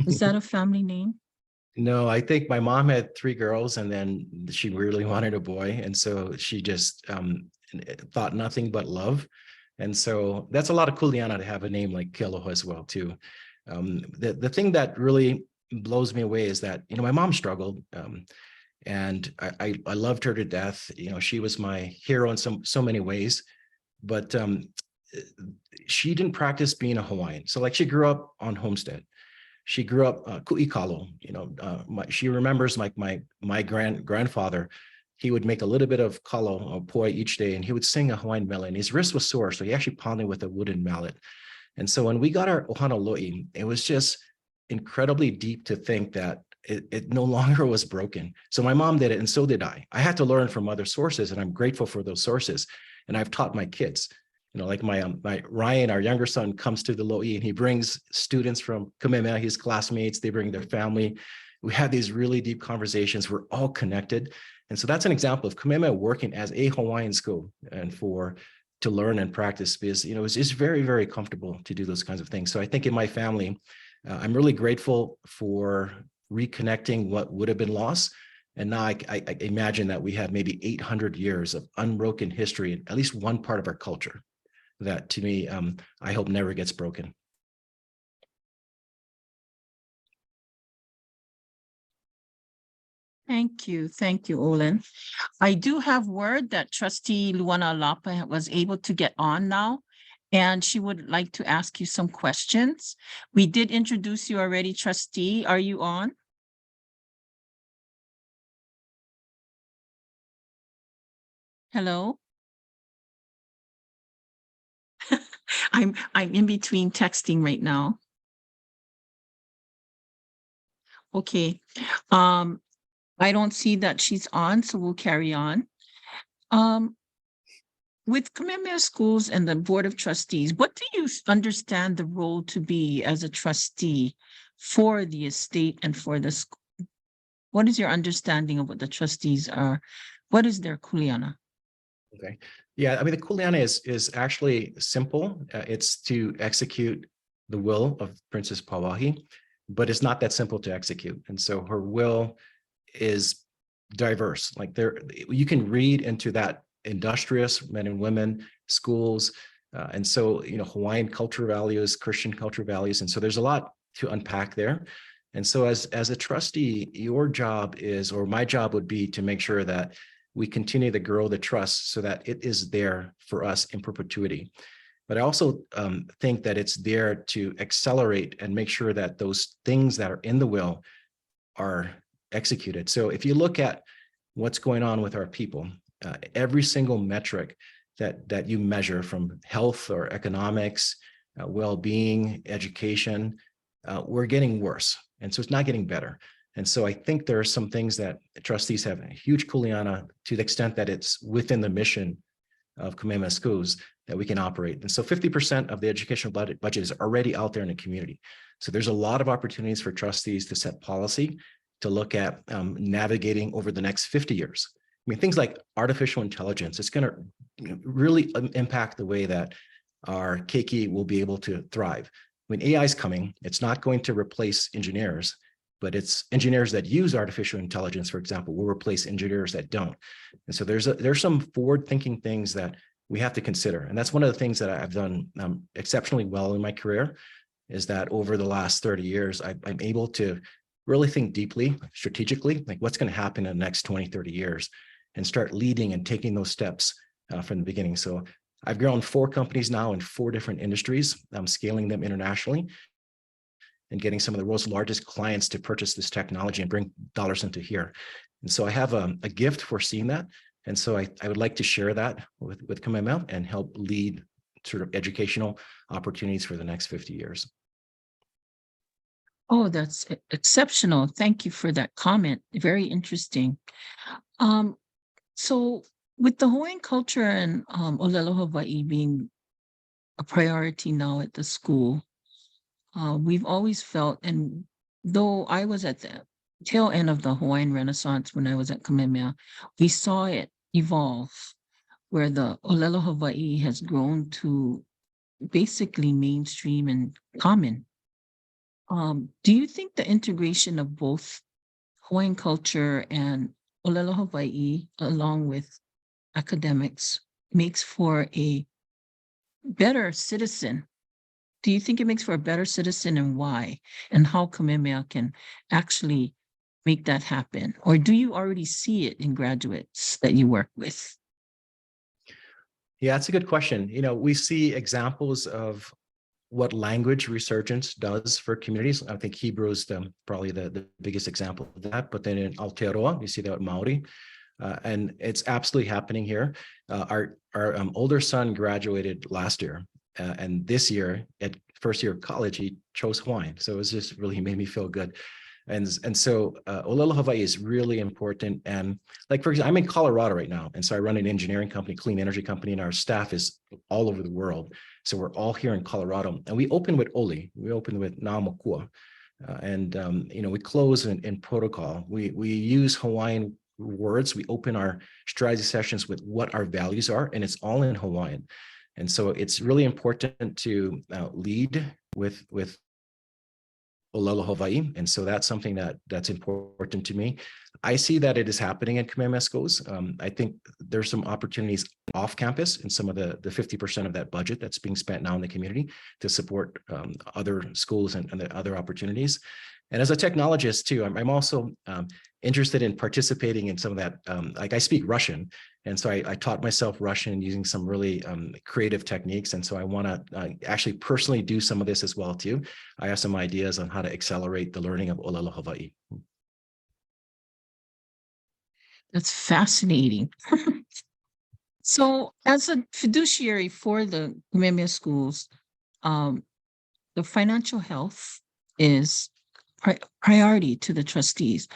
Is that a family name? No, I think my mom had 3 girls, and then she really wanted a boy. And so she just thought nothing but love. And so that's a lot of kuleana to have a name like Kealoha as well, too. The thing that really blows me away is that, my mom struggled, and I loved her to death. She was my hero in so many ways, but she didn't practice being a Hawaiian. So like she grew up on homestead. She grew up ku'ikalo. She remembers my grandfather. He would make a little bit of kalo or poi each day, and he would sing a Hawaiian melody. And his wrist was sore, so he actually pounded with a wooden mallet. And so when we got our ohana lo'i, it was just incredibly deep to think that it no longer was broken. So my mom did it, and so did I. I had to learn from other sources, and I'm grateful for those sources. And I've taught my kids. Like my Ryan, our younger son, comes to the lo'i, and he brings students from Kamehameha, his classmates. They bring their family. We had these really deep conversations. We're all connected. And so that's an example of Kamehameha working as a Hawaiian school and to learn and practice, because it's very, very comfortable to do those kinds of things. So I think in my family, I'm really grateful for reconnecting what would have been lost. And now I imagine that we have maybe 800 years of unbroken history in at least one part of our culture that, to me, I hope never gets broken. Thank you, Olin. I do have word that Trustee Luana Lapa was able to get on now, and she would like to ask you some questions. We did introduce you already, Trustee. Are you on? Hello? I'm in between texting right now. Okay. I don't see that she's on, so we'll carry on. With Kamehameha Schools and the Board of Trustees, what do you understand the role to be as a trustee for the estate and for the school? What is your understanding of what the trustees are? What is their kuleana? Okay. Yeah, I mean, the kuleana is actually simple. It's to execute the will of Princess Pauahi, but it's not that simple to execute. And so her will is diverse. Like you can read into that industrious men and women, schools, and so Hawaiian culture values, Christian culture values, and so there's a lot to unpack there. And so as a trustee, your job is, or my job would be, to make sure that we continue to grow the trust so that it is there for us in perpetuity. But I also think that it's there to accelerate and make sure that those things that are in the will are executed. So if you look at what's going on with our people, every single metric that you measure, from health or economics, well-being, education, we're getting worse. And so it's not getting better. And so I think there are some things that trustees have a huge kuleana, to the extent that it's within the mission of Kamehameha Schools, that we can operate. And so 50% of the educational budget is already out there in the community. So there's a lot of opportunities for trustees to set policy, to look at navigating over the next 50 years. I mean, things like artificial intelligence, it's going to really impact the way that our keiki will be able to thrive. When AI is coming, it's not going to replace engineers, but it's engineers that use artificial intelligence, for example, will replace engineers that don't. And so there's some forward-thinking things that we have to consider. And that's one of the things that I've done exceptionally well in my career, is that over the last 30 years, I'm able to really think deeply, strategically, like what's going to happen in the next 20, 30 years, and start leading and taking those steps from the beginning. So I've grown 4 companies now in 4 different industries. I'm scaling them internationally and getting some of the world's largest clients to purchase this technology and bring dollars into here. And so I have a gift for seeing that. And so I would like to share that with Kamehameha and help lead sort of educational opportunities for the next 50 years. Oh, that's exceptional. Thank you for that comment. Very interesting. So with the Hawaiian culture and Olelo Hawaii being a priority now at the school, we've always felt, and though I was at the tail end of the Hawaiian Renaissance when I was at Kamehameha, we saw it evolve, where the Olelo Hawaii has grown to basically mainstream and common. Do you think the integration of both Hawaiian culture and Olelo Hawaii, along with academics, makes for a better citizen Do you think it makes for a better citizen, and why? And how Kamehameha can actually make that happen? Or do you already see it in graduates that you work with? Yeah, that's a good question. We see examples of what language resurgence does for communities. I think Hebrew is probably the biggest example of that. But then in Aotearoa, you see that with Maori. And it's absolutely happening here. Our older son graduated last year. And this year, at first year of college, he chose Hawaiian. So it was just really made me feel good. And so Olelo Hawaii is really important. And like, for example, I'm in Colorado right now. And so I run an engineering company, clean energy company, and our staff is all over the world. So we're all here in Colorado. And we open with Oli. We open with Na'amakua. We close in protocol. We use Hawaiian words. We open our strategy sessions with what our values are, and it's all in Hawaiian. And so it's really important to lead with Olelo Hawaii. And so that's something that's important to me. I see that it is happening in Kamehameha schools. I think there's some opportunities off campus in some of the 50% of that budget that's being spent now in the community to support other schools and the other opportunities. And as a technologist too, I'm also interested in participating in some of that. Like I speak Russian, and so I taught myself Russian using some really creative techniques. And so I want to actually personally do some of this as well too. I have some ideas on how to accelerate the learning of Olelo Hawaii. That's fascinating. So as a fiduciary for the Kamehameha schools, the financial health is priority to the trustees,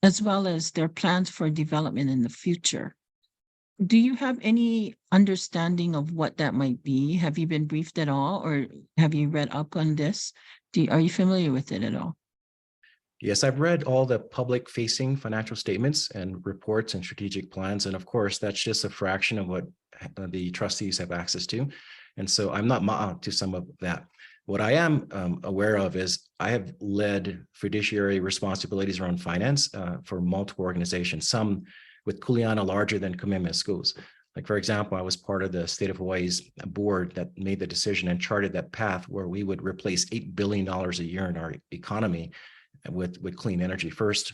as well as their plans for development in the future. Do you have any understanding of what that might be? Have you been briefed at all, or have you read up on this? Are you familiar with it at all? Yes, I've read all the public-facing financial statements and reports and strategic plans. And of course, that's just a fraction of what the trustees have access to. And so I'm not ma'a to some of that. What I am aware of is I have led fiduciary responsibilities around finance for multiple organizations, some with kuleana larger than Kamehameha schools. Like, for example, I was part of the state of Hawaii's board that made the decision and charted that path where we would replace $8 billion a year in our economy with clean energy, first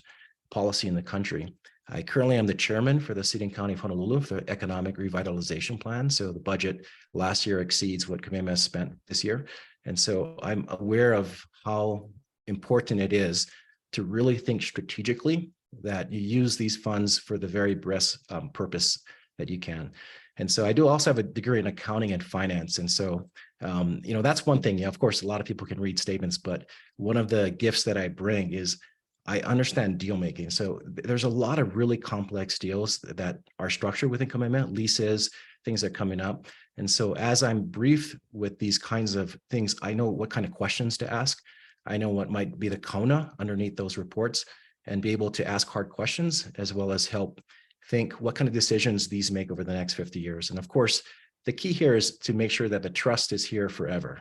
policy in the country. I currently am the chairman for the City and County of Honolulu for the Economic Revitalization Plan. So the budget last year exceeds what Kamehameha spent this year. And so I'm aware of how important it is to really think strategically that you use these funds for the very best purpose that you can. And so I do also have a degree in accounting and finance. And so, that's one thing. Of course, a lot of people can read statements, but one of the gifts that I bring is I understand deal making. So there's a lot of really complex deals that are structured within Kamehameha, leases, things that are coming up. And so as I'm briefed with these kinds of things, I know what kind of questions to ask. I know what might be the kauna underneath those reports, and be able to ask hard questions, as well as help think what kind of decisions these make over the next 50 years. And of course, the key here is to make sure that the trust is here forever.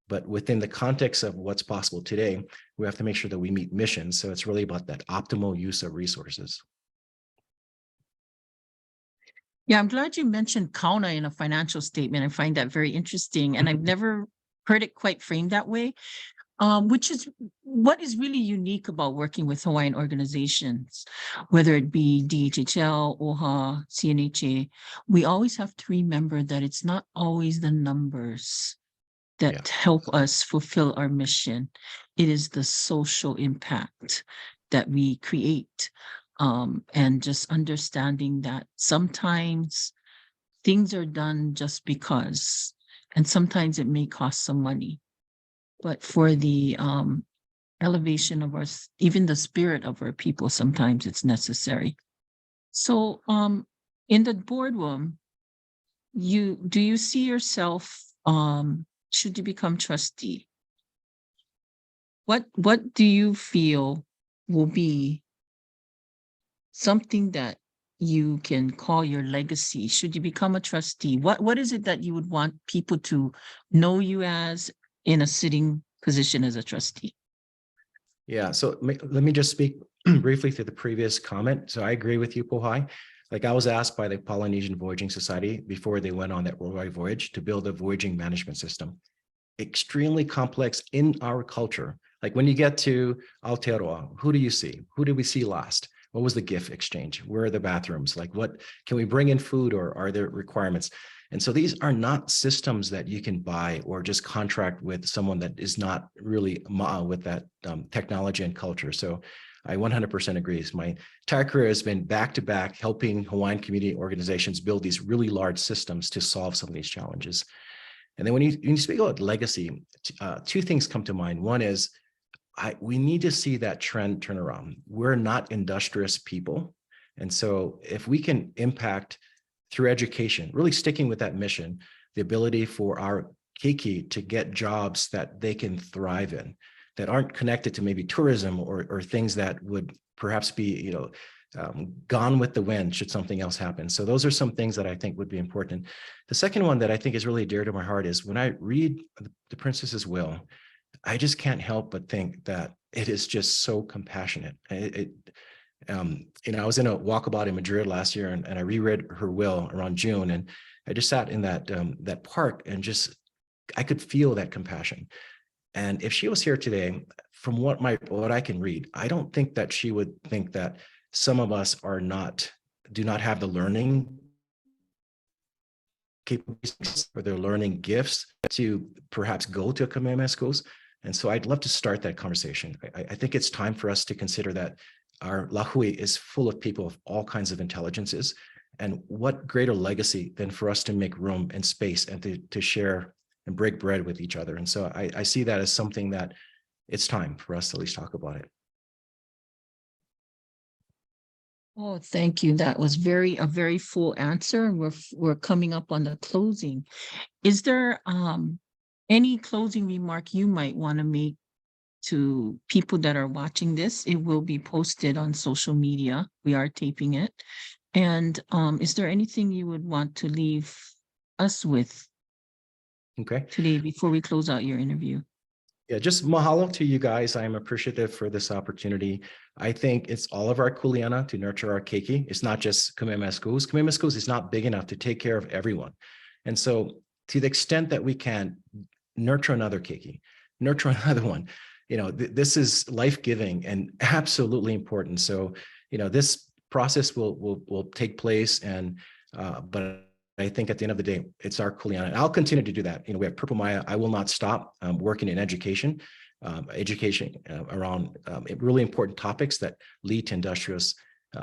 But within the context of what's possible today, we have to make sure that we meet missions. So it's really about that optimal use of resources. Yeah, I'm glad you mentioned kauna in a financial statement. I find that very interesting, and I've never heard it quite framed that way. Which is what is really unique about working with Hawaiian organizations, whether it be DHHL, OHA, CNHA. We always have to remember that it's not always the numbers that help us fulfill our mission. It is the social impact that we create, and just understanding that sometimes things are done just because, and sometimes it may cost some money. But for the elevation of our, even the spirit of our people, sometimes it's necessary. So in the boardroom, do you see yourself, should you become trustee? What do you feel will be something that you can call your legacy should you become a trustee? What is it that you would want people to know you as in a sitting position as a trustee? Yeah, so let me just speak briefly to the previous comment. So I agree with you, Pohai. Like, I was asked by the Polynesian Voyaging Society before they went on that worldwide voyage to build a voyaging management system. extremely complex in our culture. Like when you get to Aotearoa, who do you see? Who did we see last? What was the gift exchange? Where are the bathrooms? Like what, can we bring in food or are there requirements? And so these are not systems that you can buy or just contract with someone that is not really with that technology and culture. So I 100% agree. My entire career has been back to back helping Hawaiian community organizations build these really large systems to solve some of these challenges. And then when you speak about legacy, two things come to mind. One is we need to see that trend turn around. We're not industrious people. And so if we can impact through education, really sticking with that mission, the ability for our keiki to get jobs that they can thrive in, that aren't connected to maybe tourism or things that would perhaps be, gone with the wind should something else happen. So those are some things that I think would be important. The second one that I think is really dear to my heart is when I read The Princess's Will, I just can't help but think that it is just so compassionate. I was in a walkabout in Madrid last year and I reread her will around June, and I just sat in that park and just, I could feel that compassion. And if she was here today, from what I can read, I don't think that she would think that some of us do not have the learning capabilities or their learning gifts to perhaps go to Kamehameha schools. And so I'd love to start that conversation. I think it's time for us to consider that our lahui is full of people of all kinds of intelligences. And what greater legacy than for us to make room and space and to share and break bread with each other. And so I see that as something that it's time for us to at least talk about it. Oh, thank you. That was a very full answer. We're coming up on the closing. Is there any closing remark you might want to make to people that are watching this? It will be posted on social media. We are taping it. And is there anything you would want to leave us with today before we close out your interview? Yeah, just mahalo to you guys. I am appreciative for this opportunity. I think it's all of our kuleana to nurture our keiki. It's not just Kamehameha schools. Kamehameha schools is not big enough to take care of everyone. And so to the extent that we can nurture another keiki, nurture another one, this is life-giving and absolutely important. So, this process will take place, but I think at the end of the day, it's our kuleana. And I'll continue to do that. We have Purple Maya. I will not stop working in education around really important topics that lead to industrious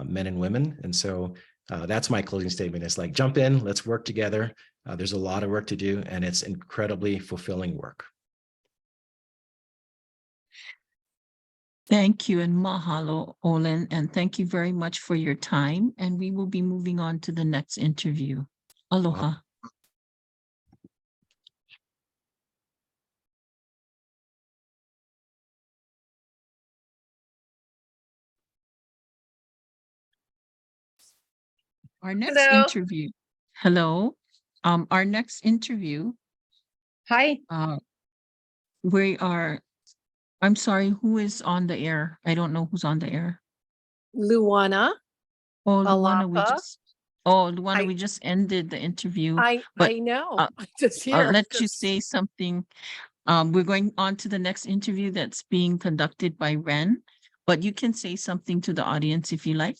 men and women. And so that's my closing statement. It's like, jump in, let's work together. There's a lot of work to do, and it's incredibly fulfilling work. Thank you and mahalo, Olin, and thank you very much for your time. And we will be moving on to the next interview. Aloha. Our next interview. Hello. Our next interview. Hi. I'm sorry, who is on the air? I don't know who's on the air. Luana. Oh, Luana, we just ended the interview. I know. I'll let you say something. We're going on to the next interview that's being conducted by Ren, but you can say something to the audience if you like.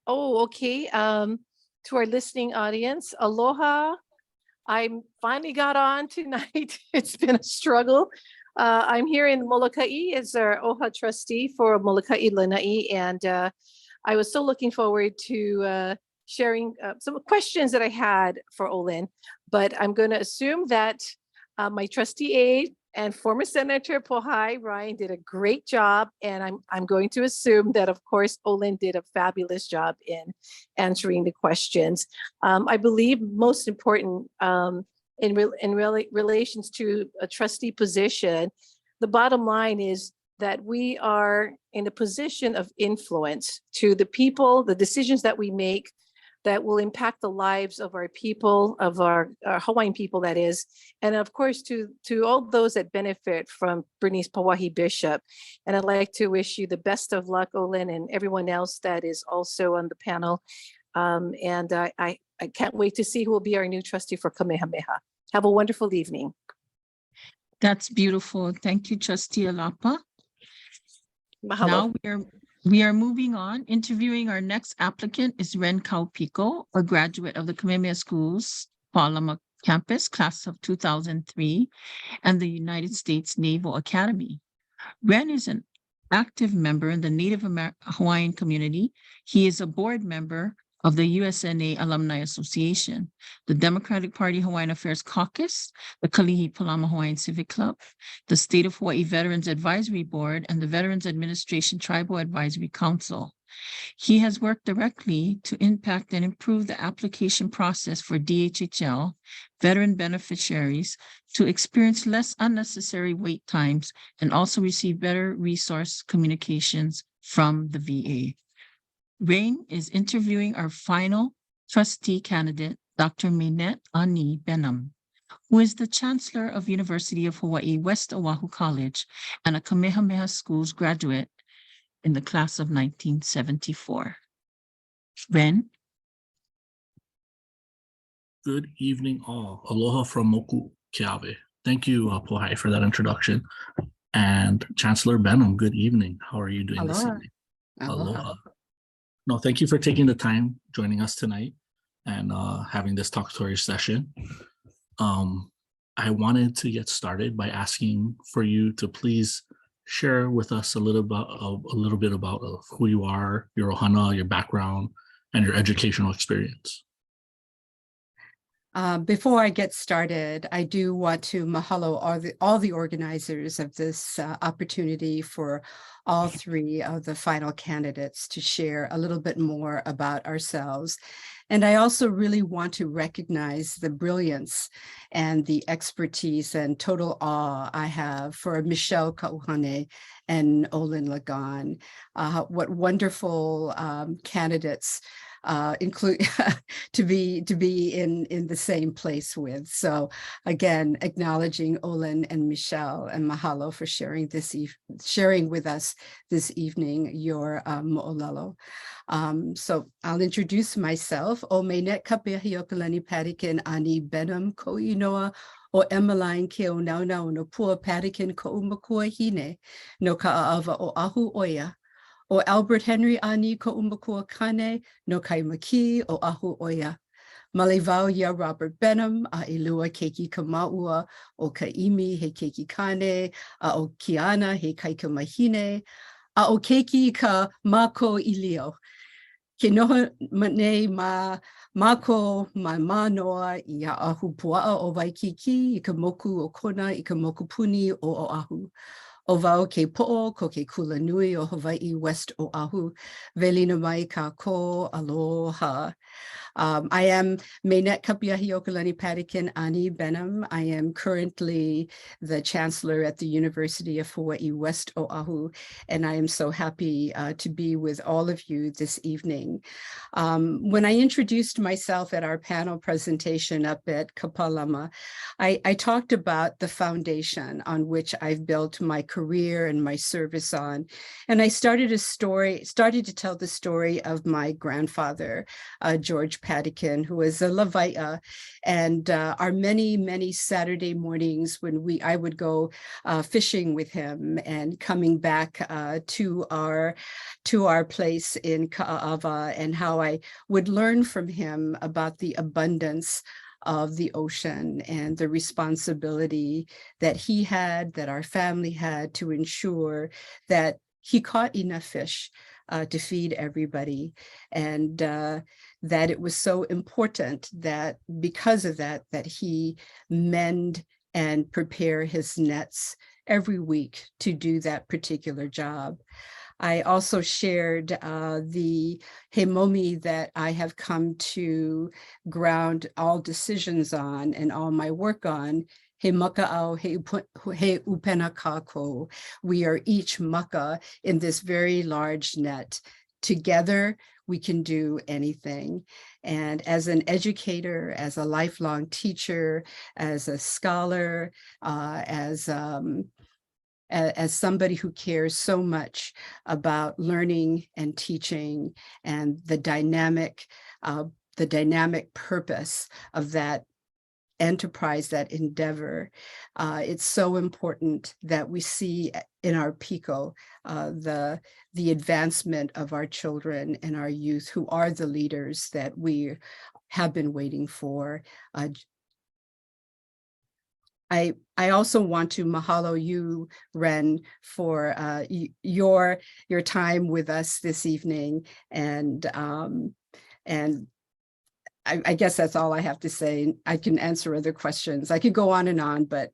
Oh, okay. To our listening audience, aloha. I finally got on tonight. It's been a struggle. I'm here in Molokai as our OHA trustee for Molokai Lanai, and I was so looking forward to sharing some questions that I had for Olin, but I'm going to assume that my trustee aide and former Senator Pohai Ryan did a great job, and I'm going to assume that, of course, Olin did a fabulous job in answering the questions. I believe most important in relations to a trustee position, the bottom line is that we are in a position of influence to the people, the decisions that we make that will impact the lives of our people, of our Hawaiian people, that is, and of course to all those that benefit from Bernice Pawahi Bishop. And I'd like to wish you the best of luck, Olin, and everyone else that is also on the panel. And I can't wait to see who will be our new trustee for Kamehameha. Have a wonderful evening. That's beautiful. Thank you, Trustee Alapa. Mahalo. Now we are moving on. Interviewing our next applicant is Ren Kaupico, a graduate of the Kamehameha Schools, Palama campus, class of 2003, and the United States Naval Academy. Ren is an active member in the Native Hawaiian community. He is a board member of the USNA Alumni Association, the Democratic Party Hawaiian Affairs Caucus, the Kalihi Palama Hawaiian Civic Club, the State of Hawaii Veterans Advisory Board, and the Veterans Administration Tribal Advisory Council. He has worked directly to impact and improve the application process for DHHL veteran beneficiaries to experience less unnecessary wait times and also receive better resource communications from the VA. Rain is interviewing our final trustee candidate, Dr. Mainette Ani Benham, who is the Chancellor of University of Hawaii West Oahu College and a Kamehameha Schools graduate in the class of 1974. Ren? Good evening, all. Aloha from Moku Keawe. Thank you, Pohai, for that introduction. And Chancellor Benham, good evening. How are you doing this Aloha. evening? Aloha. No, thank you for taking the time joining us tonight and having this talkatory session. I wanted to get started by asking for you to please share with us a little bit about who you are, your ohana, your background, and your educational experience. Before I get started, I do want to mahalo all the organizers of this opportunity for all three of the final candidates to share a little bit more about ourselves. And I also really want to recognize the brilliance and the expertise and total awe I have for Michelle Kauhane and Olin Lagan. What wonderful candidates include to be in the same place with. So again, acknowledging Olin and Michelle, and mahalo for sharing with us this evening your mo'olelo. So I'll introduce myself. O Mainette Kapehiokalani Padikin Ani Benham Koinoa o Emmeline Keo Nauna no Pua Padikin Ko Umakua Hine no Ka'ava o Ahu Oya. O Albert Henry Ani ko umakua kane no kaimaki o ahu oya. Malevau ya Robert Benham a ilua keiki kamaua o kaimi he keiki kane a o kiana he kaika mahine a o keiki ka mako ilio. Ke noho mane ma mako ma manoa I a ahu puaa o Waikiki I ka moku o kona I ka moku puni o Oahu. O wau ke po'o ko ke kula nui o Hawaii West Oahu, velina mai ka ko aloha. I am Mainette Kapiahiokalani Padikin Ani Benham. I am currently the Chancellor at the University of Hawaii West Oahu, and I am so happy to be with all of you this evening. When I introduced myself at our panel presentation up at Kapalama, I talked about the foundation on which I've built my career and my service on. And I started to tell the story of my grandfather, George Padikin, who was a Lavaia, and our many Saturday mornings when I would go fishing with him and coming back to our place in Ka'ava, and how I would learn from him about the abundance of the ocean and the responsibility that he had, that our family had, to ensure that he caught enough fish to feed everybody, and that it was so important that because of that he mend and prepare his nets every week to do that particular job. I also shared the hemomi that I have come to ground all decisions on and all my work on. He maka'au, he upena kako. We are each maka in this very large net. Together, we can do anything. And as an educator, as a lifelong teacher, as a scholar, as somebody who cares so much about learning and teaching and the dynamic purpose of that enterprise, that endeavor. It's so important that we see in our PICO the advancement of our children and our youth, who are the leaders that we have been waiting for. I also want to mahalo you, Ren, for your time with us this evening, and I guess that's all I have to say. I can answer other questions. I could go on and on, but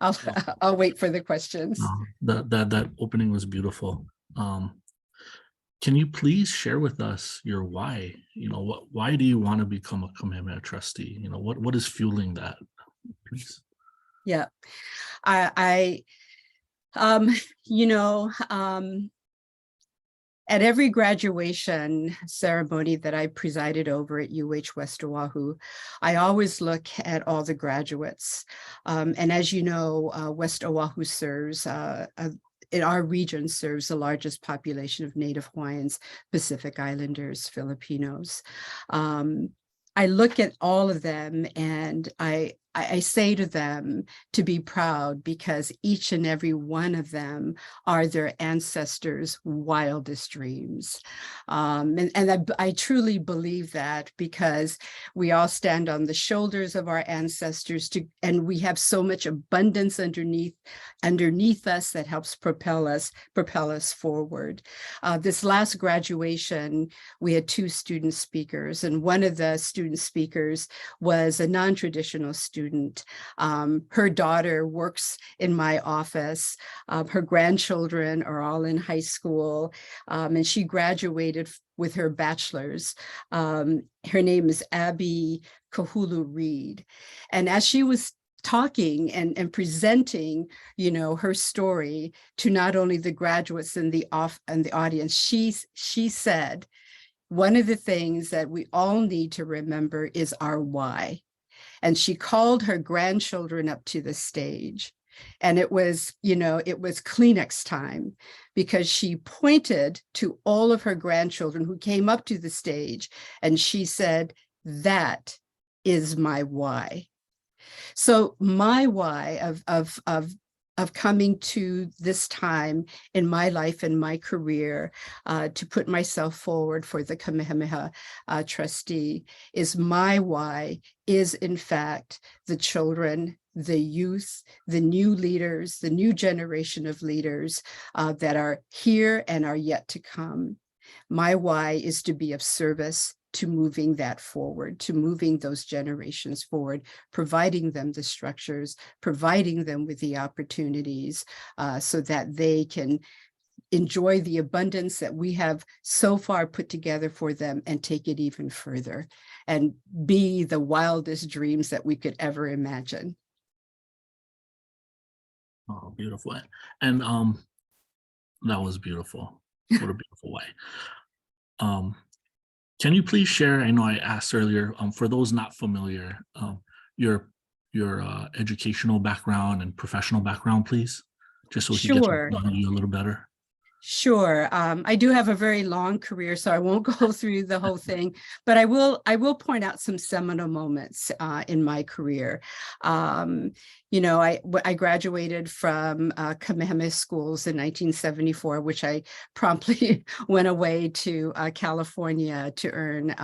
I'll wait for the questions. That opening was beautiful. Can you please share with us your why? Why do you want to become a Kamehameha trustee? What is fueling that? Please. Yeah, at every graduation ceremony that I presided over at UH West Oahu, I always look at all the graduates. And as you know, West Oahu serves, in our region, serves the largest population of Native Hawaiians, Pacific Islanders, Filipinos. I look at all of them and I say to them to be proud, because each and every one of them are their ancestors' wildest dreams. And I truly believe that, because we all stand on the shoulders of our ancestors, and we have so much abundance underneath us that helps propel us forward. This last graduation, we had 2 student speakers, and one of the student speakers was a non-traditional student. Her daughter works in my office. Her grandchildren are all in high school, and she graduated with her bachelor's. Her name is Abby Kahulu Reed. And as she was talking and presenting, her story to not only the graduates and the audience, she said, one of the things that we all need to remember is our why. And she called her grandchildren up to the stage. And it was Kleenex time, because she pointed to all of her grandchildren who came up to the stage, and she said, "That is my why." So my why of coming to this time in my life and my career to put myself forward for the Kamehameha trustee is in fact the children, the youth, the new leaders, the new generation of leaders that are here and are yet to come. My why is to be of service to moving that forward, to moving those generations forward, providing them the structures, providing them with the opportunities so that they can enjoy the abundance that we have so far put together for them, and take it even further and be the wildest dreams that we could ever imagine. Oh, beautiful. And that was beautiful. What a beautiful way. Can you please share, I know I asked earlier, for those not familiar, your educational background and professional background, please, just so we can get to know you a little better. Sure. I do have a very long career, so I won't go through the whole thing, but I will point out some seminal moments in my career. I graduated from Kamehameha schools in 1974, which I promptly went away to California to earn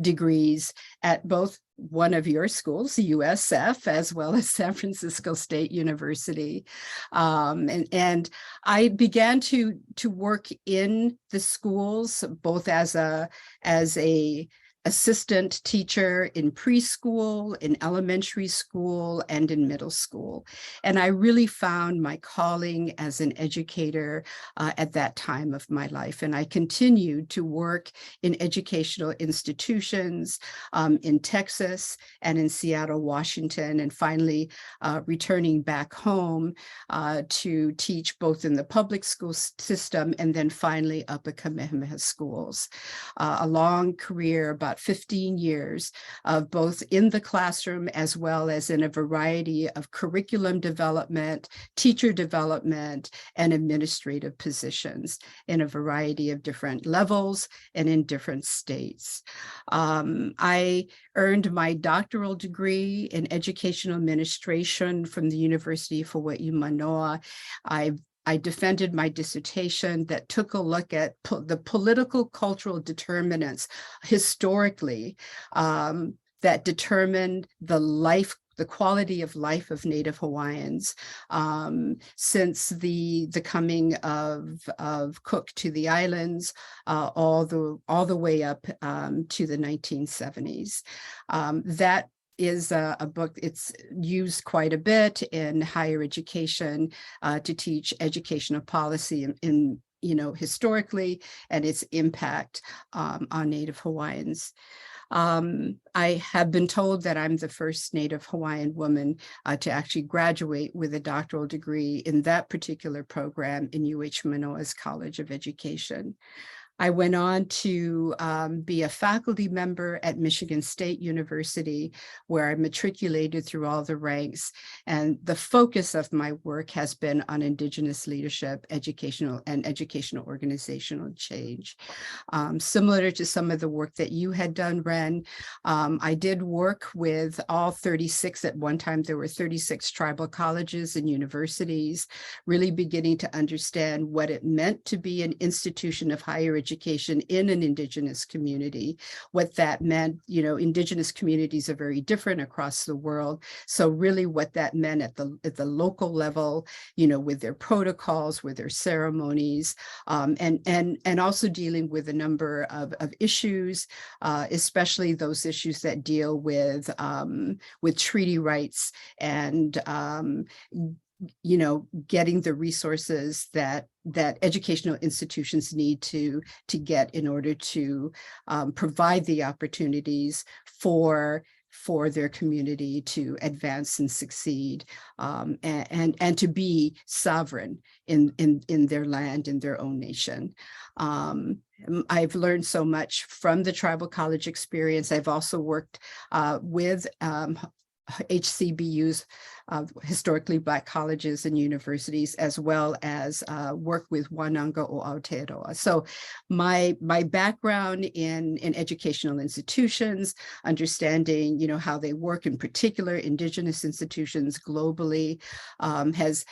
degrees at both one of your schools, USF, as well as San Francisco State University. And I began to work in the schools, both as a assistant teacher in preschool, in elementary school, and in middle school. And I really found my calling as an educator at that time of my life. And I continued to work in educational institutions in Texas and in Seattle, Washington, and finally returning back home to teach both in the public school system and then finally up at Kamehameha schools. A long career, about about 15 years of both in the classroom as well as in a variety of curriculum development, teacher development, and administrative positions in a variety of different levels and in different states. I earned my doctoral degree in educational administration from the University of Hawaii Manoa. I defended my dissertation that took a look at the political cultural determinants historically that determined the quality of life of Native Hawaiians since the coming of Cook to the islands, all the way up to the 1970s. That is a book. It's used quite a bit in higher education to teach educational policy in historically and its impact on Native Hawaiians. I have been told that I'm the first Native Hawaiian woman to actually graduate with a doctoral degree in that particular program in UH Manoa's College of Education. I went on to be a faculty member at Michigan State University, where I matriculated through all the ranks. And the focus of my work has been on Indigenous leadership, educational organizational change. Similar to some of the work that you had done, Ren, I did work with all 36, at one time there were 36 tribal colleges and universities, really beginning to understand what it meant to be an institution of higher education in an Indigenous community, what that meant. Indigenous communities are very different across the world. So really what that meant at the local level, with their protocols, with their ceremonies, and also dealing with a number of issues, especially those issues that deal with treaty rights and getting the resources that educational institutions need to get in order to provide the opportunities for their community to advance and succeed, and to be sovereign in their land, in their own nation. I've learned so much from the tribal college experience. I've also worked with HCBUs, historically Black colleges and universities, as well as work with Wananga o Aotearoa. So my background in educational institutions, understanding how they work, in particular Indigenous institutions globally, has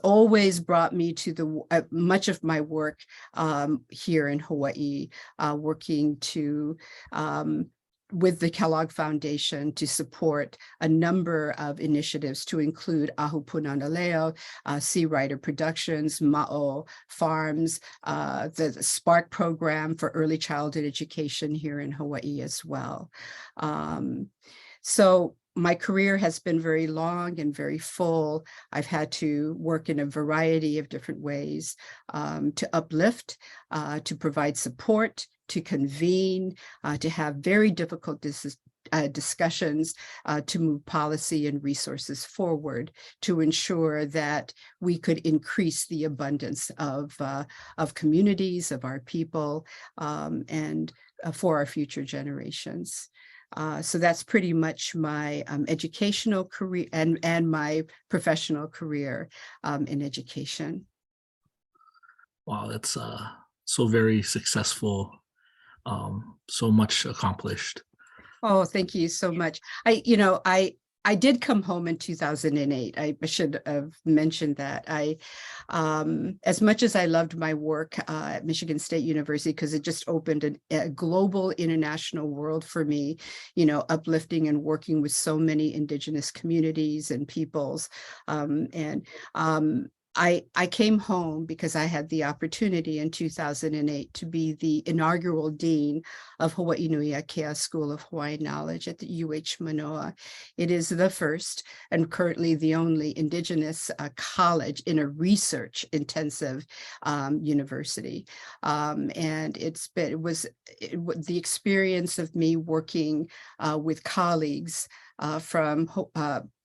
always brought me to much of my work here in Hawaii, working with the Kellogg Foundation to support a number of initiatives, to include Ahu Punana Leo, Sea Rider Productions, Ma'o Farms, the Spark program for early childhood education here in Hawaii as well. So my career has been very long and very full. I've had to work in a variety of different ways to uplift, to provide support, to convene, to have very difficult discussions, to move policy and resources forward, to ensure that we could increase the abundance of communities, of our people, and for our future generations. So that's pretty much my educational career and my professional career in education. Wow, that's so very successful, so much accomplished. Oh, thank you so much. I did come home in 2008. I should have mentioned that. As much as I loved my work at Michigan State University, because it just opened a global international world for me, uplifting and working with so many Indigenous communities and peoples. I came home because I had the opportunity in 2008 to be the inaugural dean of Hawaii Nui Akea School of Hawaiian Knowledge at the UH Manoa. It is the first and currently the only Indigenous college in a research intensive university. And it was the experience of me working with colleagues from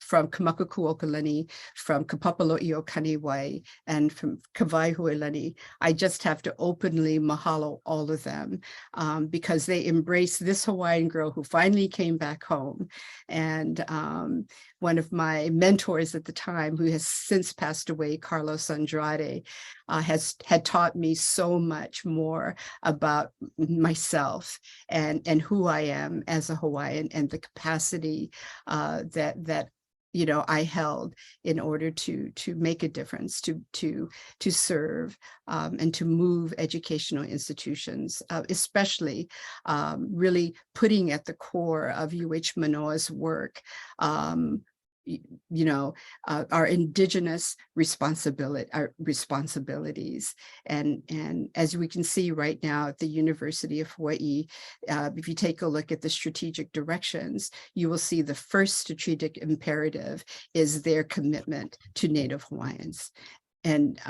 from Kamakakuokalani, from Kapapalo'io Kaniwai, and from Kawaihuelani. I just have to openly mahalo all of them because they embraced this Hawaiian girl who finally came back home. And one of my mentors at the time, who has since passed away, Carlos Andrade, had taught me so much more about myself and who I am as a Hawaiian, and the capacity that I held in order to make a difference, to serve and to move educational institutions, especially really putting at the core of UH Manoa's work our indigenous responsibilities. And as we can see right now at the University of Hawaii, if you take a look at the strategic directions, you will see the first strategic imperative is their commitment to Native Hawaiians. And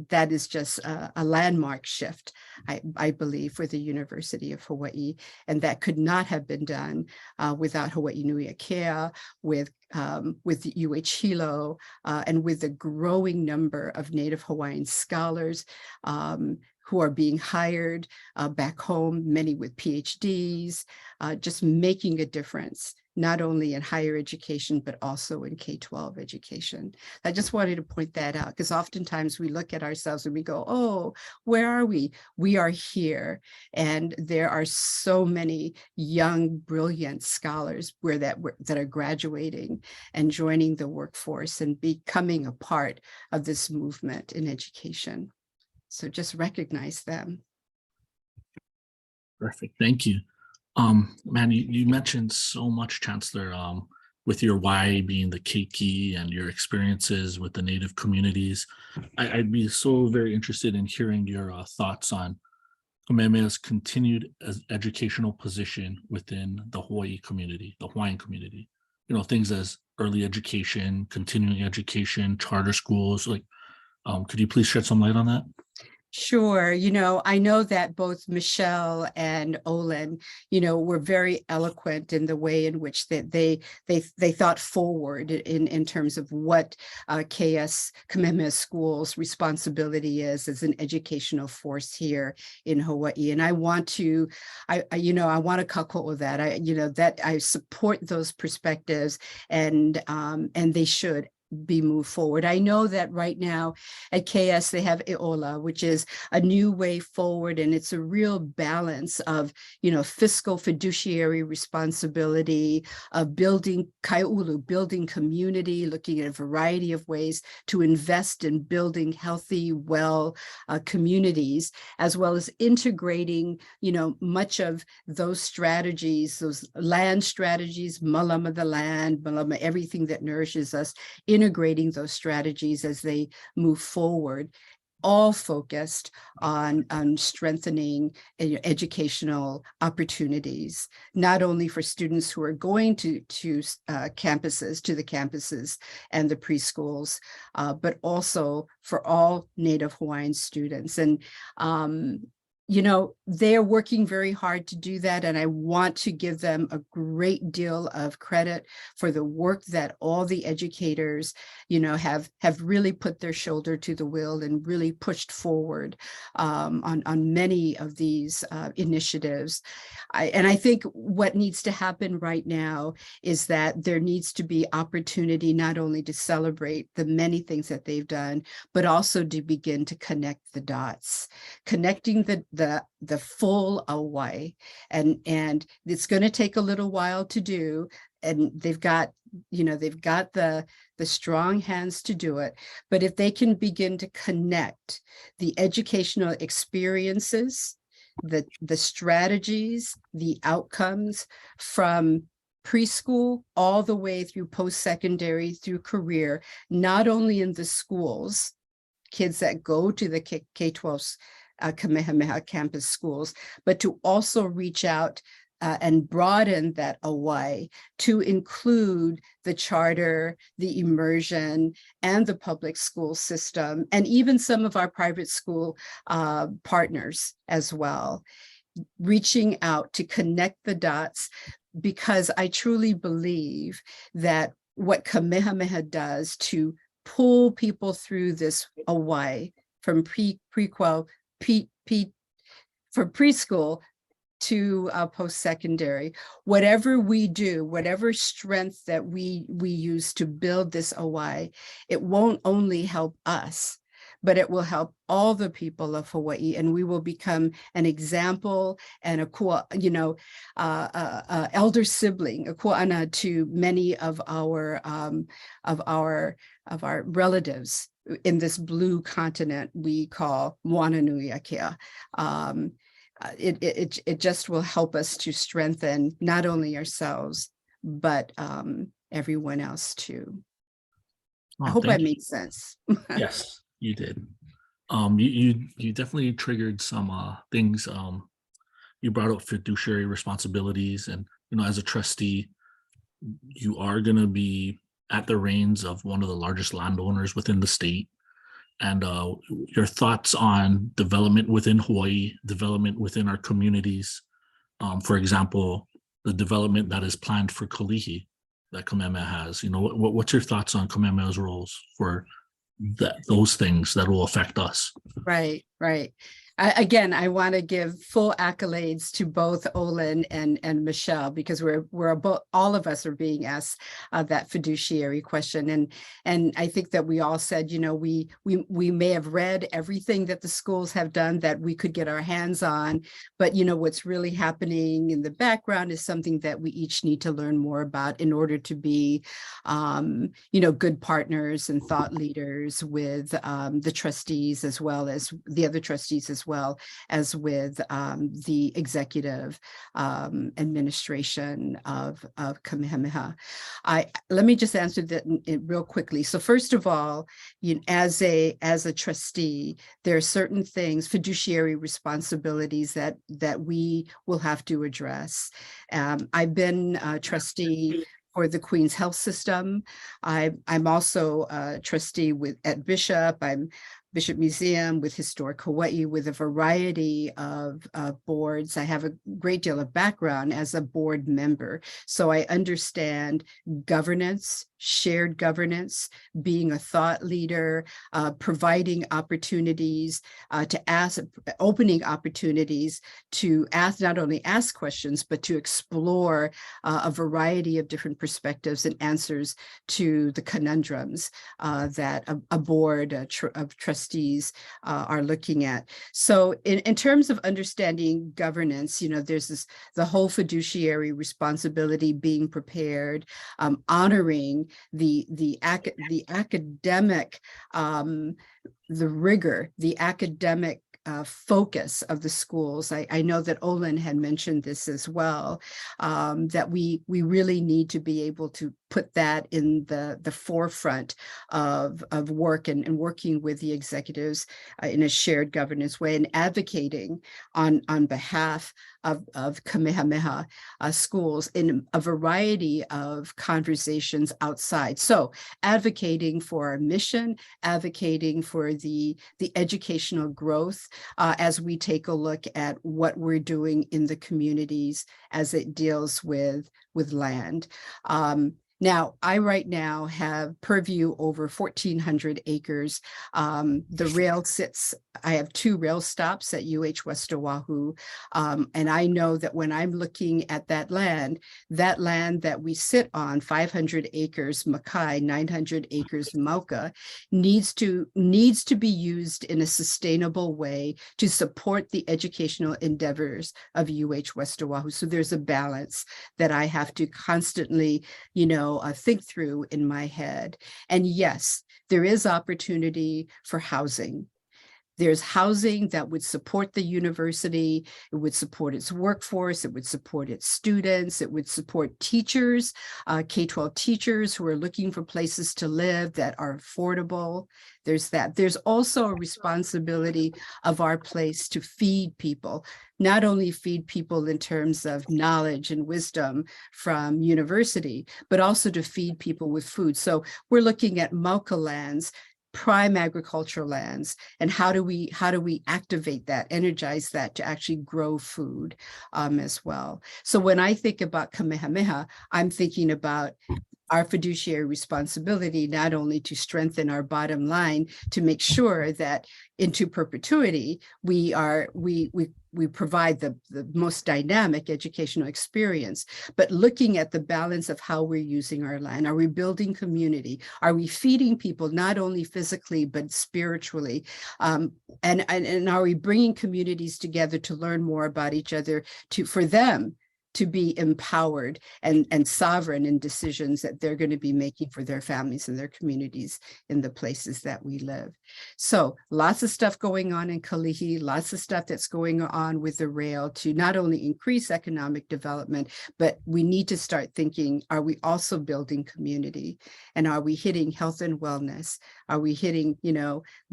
that is just a landmark shift, I believe, for the University of Hawaii. And that could not have been done without Hawaii Nui Akea, with UH Hilo, and with the growing number of Native Hawaiian scholars who are being hired back home, many with PhDs, just making a difference, not only in higher education, but also in K-12 education. I just wanted to point that out, because oftentimes we look at ourselves and we go, oh, where are we? We are here. And there are so many young, brilliant scholars that are graduating and joining the workforce and becoming a part of this movement in education. So just recognize them. Perfect. Thank you. Man, you mentioned so much, Chancellor, with your why being the keiki and your experiences with the Native communities. I'd be so very interested in hearing your thoughts on Kamehameha's continued educational position within the Hawaii community, the Hawaiian community. Things as early education, continuing education, charter schools. Could you please shed some light on that? Sure. I know that both Michelle and Olin, were very eloquent in the way in which they thought forward in terms of what Kamehameha School's responsibility is as an educational force here in Hawaii. And I want to kakō that. That I support those perspectives, and they should be moved forward. I know that right now at KS they have Eola, which is a new way forward, and it's a real balance of fiscal fiduciary responsibility, of building kaiulu, building community, looking at a variety of ways to invest in building healthy, well communities, as well as integrating much of those strategies, those land strategies, malama the land, malama everything that nourishes us, integrating those strategies as they move forward, all focused on strengthening educational opportunities, not only for students who are going to the campuses and the preschools, but also for all Native Hawaiian students. And they're working very hard to do that. And I want to give them a great deal of credit for the work that all the educators, have really put their shoulder to the wheel and really pushed forward on many of these initiatives. I think what needs to happen right now is that there needs to be opportunity not only to celebrate the many things that they've done, but also to begin to connect the dots, connecting the full Hawaii, and it's going to take a little while to do, and they've got the strong hands to do it. But if they can begin to connect the educational experiences, the strategies, the outcomes from preschool all the way through post-secondary, through career, not only in the schools, kids that go to the K-12 Kamehameha campus schools, but to also reach out and broaden that away to include the charter, the immersion, and the public school system, and even some of our private school partners as well. reaching out to connect the dots, because I truly believe that what Kamehameha does to pull people through this away from from preschool to post-secondary, whatever we do, whatever strength that we use to build this OI, it won't only help us, but it will help all the people of Hawaii, and we will become an example and a elder sibling, a kua'ana to many of our relatives in this blue continent we call Moana Nui Akea. It just will help us to strengthen not only ourselves, but everyone else too. I hope I made sense. Yes, you did. You definitely triggered some things. You brought up fiduciary responsibilities, and as a trustee, you are going to be at the reins of one of the largest landowners within the state. And your thoughts on development within Hawaii, development within our communities. For example, the development that is planned for Kalihi that Kamehameha has. What's your thoughts on Kamehameha's roles for those things that will affect us? Right. Again, I want to give full accolades to both Olin and Michelle, because we're both, all of us are being asked that fiduciary question, and I think that we all said, we may have read everything that the schools have done that we could get our hands on, but what's really happening in the background is something that we each need to learn more about in order to be, good partners and thought leaders with the trustees, as well as the other trustees, as well as with the executive administration of Kamehameha. Let me just answer that real quickly. So first of all, as a trustee, there are certain things, fiduciary responsibilities that we will have to address. I've been a trustee for the Queen's Health System. I'm also a trustee at Bishop. I'm Bishop Museum, with Historic Hawaii, with a variety of boards. I have a great deal of background as a board member, so I understand governance, shared governance, being a thought leader, providing opportunities opening opportunities to not only ask questions, but to explore a variety of different perspectives and answers to the conundrums that a board of trustees are looking at. So in terms of understanding governance, there's the whole fiduciary responsibility, being prepared, honoring the academic, the rigor, the academic focus of the schools. I know that Olin had mentioned this as well, that we really need to be able to put that in the forefront of work and working with the executives in a shared governance way, and advocating on behalf of Kamehameha schools in a variety of conversations outside. So advocating for our mission, advocating for the educational growth as we take a look at what we're doing in the communities as it deals with land. Now, I right now have purview over 1,400 acres. The rail sits, I have 2 rail stops at UH West Oahu. And I know that when I'm looking at that land that we sit on, 500 acres Makai, 900 acres Mauka, needs to be used in a sustainable way to support the educational endeavors of UH West Oahu. So there's a balance that I have to constantly, think through in my head. And yes, there is opportunity for housing. There's housing that would support the university, it would support its workforce, it would support its students, it would support teachers, K-12 teachers who are looking for places to live that are affordable. There's that. There's also a responsibility of our place to feed people, not only feed people in terms of knowledge and wisdom from university, but also to feed people with food. So we're looking at Mauka lands, prime agricultural lands, and how do we activate that, energize that to actually grow food as well. So when I think about Kamehameha, I'm thinking about our fiduciary responsibility, not only to strengthen our bottom line, to make sure that into perpetuity, we provide the most dynamic educational experience, but looking at the balance of how we're using our land. Are we building community? Are we feeding people, not only physically, but spiritually? And are we bringing communities together to learn more about each other, for them to be empowered and sovereign in decisions that they're going to be making for their families and their communities in the places that we live. So lots of stuff going on in Kalihi, lots of stuff that's going on with the rail to not only increase economic development, but we need to start thinking, are we also building community? And are we hitting health and wellness? Are we hitting,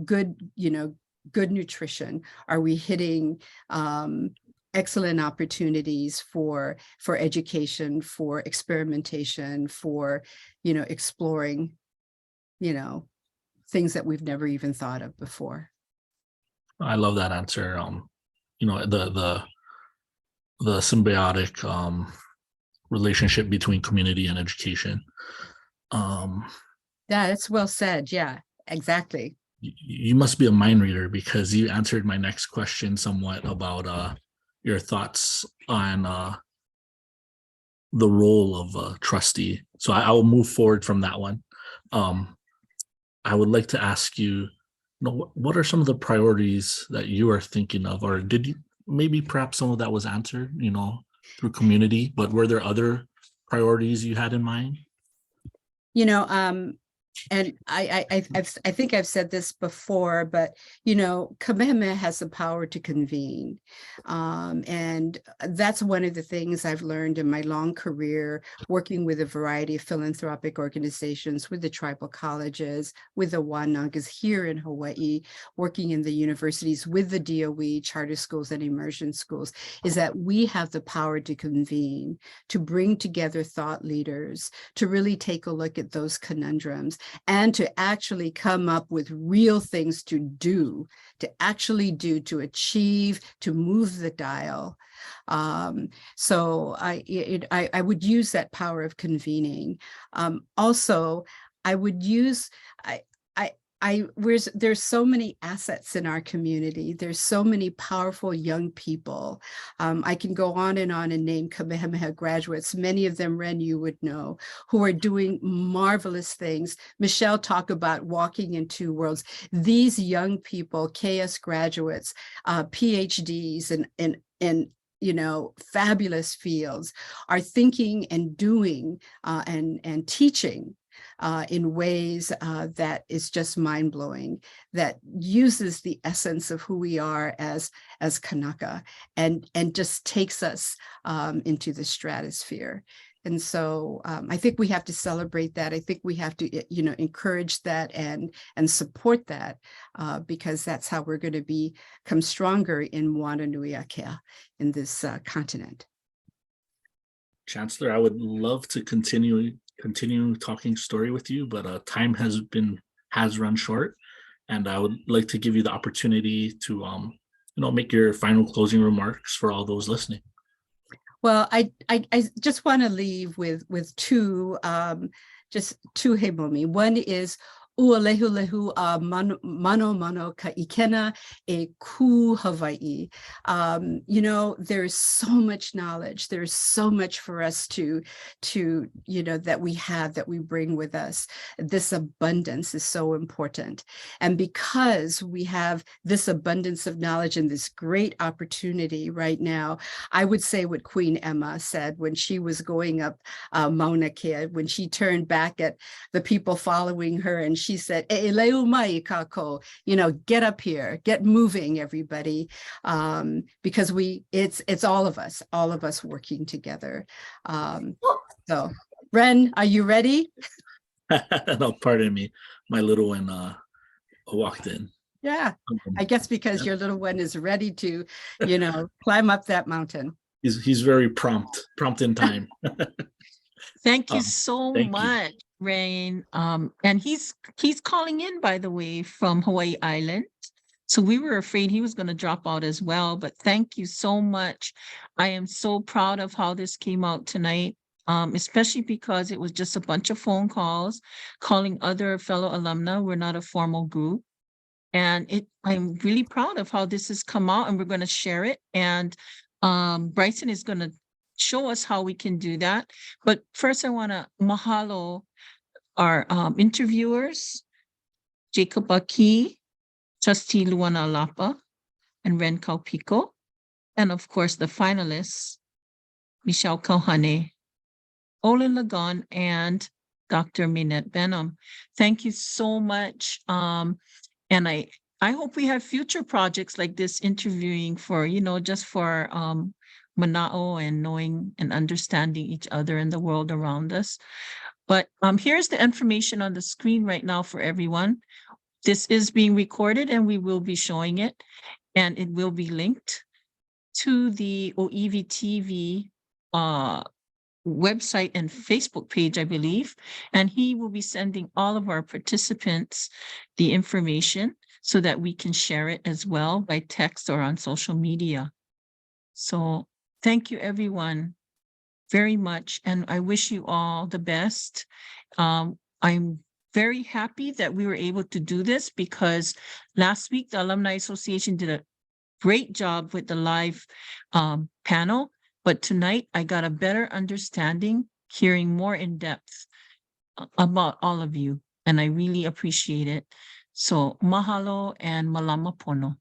good nutrition? Are we hitting excellent opportunities for education, for experimentation, for exploring things that we've never even thought of before? I love that answer. The symbiotic relationship between community and education. Yeah, that's well said. Yeah, exactly. You must be a mind reader, because you answered my next question somewhat about your thoughts on the role of a trustee. So I will move forward from that one. I would like to ask you, what are some of the priorities that you are thinking of, or did you, maybe perhaps some of that was answered, through community, but were there other priorities you had in mind? And I think I've said this before, but Kamehameha has the power to convene, and that's one of the things I've learned in my long career working with a variety of philanthropic organizations, with the tribal colleges, with the Wanagas here in Hawaii, working in the universities with the DOE, charter schools and immersion schools, is that we have the power to convene, to bring together thought leaders, to really take a look at those conundrums, and to actually come up with real things to do, to achieve, to move the dial. So I would use that power of convening. Also, I would use, there's so many assets in our community. There's so many powerful young people. I can go on and name Kamehameha graduates. Many of them, Ren, you would know, who are doing marvelous things. Michelle talked about walking in two worlds. These young people, KS graduates, PhDs, and fabulous fields, are thinking and doing and teaching in ways that is just mind-blowing, that uses the essence of who we are as Kanaka, and just takes us into the stratosphere. And so I think we have to celebrate that. I think we have to, encourage that and support that, because that's how we're going to become stronger in Moana Nui Akea, in this continent. Chancellor, I would love to continue talking story with you, but time has run short, and I would like to give you the opportunity to make your final closing remarks for all those listening. Well, I just want to leave with two heimomi. One is ua lehu lehu mano ka ikena e ku Hawaii. There's so much knowledge. There's so much for us to that we bring with us. This abundance is so important. And because we have this abundance of knowledge and this great opportunity right now, I would say what Queen Emma said when she was going up Mauna Kea, when she turned back at the people following her, and she said, "E leu mai kako," get up here, get moving, everybody, because it's all of us working together. So, Ren, are you ready? No, pardon me, my little one walked in. Yeah, I guess because your little one is ready to, climb up that mountain. He's very prompt in time. Thank you so thank you. much. Rain. And he's calling in, by the way, from Hawaii Island. So we were afraid he was going to drop out as well, but thank you so much. I am so proud of how this came out tonight, especially because it was just a bunch of phone calls, calling other fellow alumni. We're not a formal group. And I'm really proud of how this has come out, and we're going to share it. And Bryson is going to show us how we can do that. But first, I want to mahalo our interviewers, Jacob Aki, Trustee Luana Lapa, and Ren Kaupiko, and of course the finalists, Michelle Kauhane, Olin Lagon, and Dr. Minette Benham. Thank you so much. And I hope we have future projects like this, interviewing for, just for Mana'o and knowing and understanding each other and the world around us. But here's the information on the screen right now for everyone. This is being recorded and we will be showing it, and it will be linked to the OEV TV website and Facebook page, I believe. And he will be sending all of our participants the information so that we can share it as well by text or on social media. So thank you, everyone, very much. And I wish you all the best. I'm very happy that we were able to do this, because last week the Alumni Association did a great job with the live panel, but tonight I got a better understanding, hearing more in depth about all of you, and I really appreciate it. So mahalo and malama pono.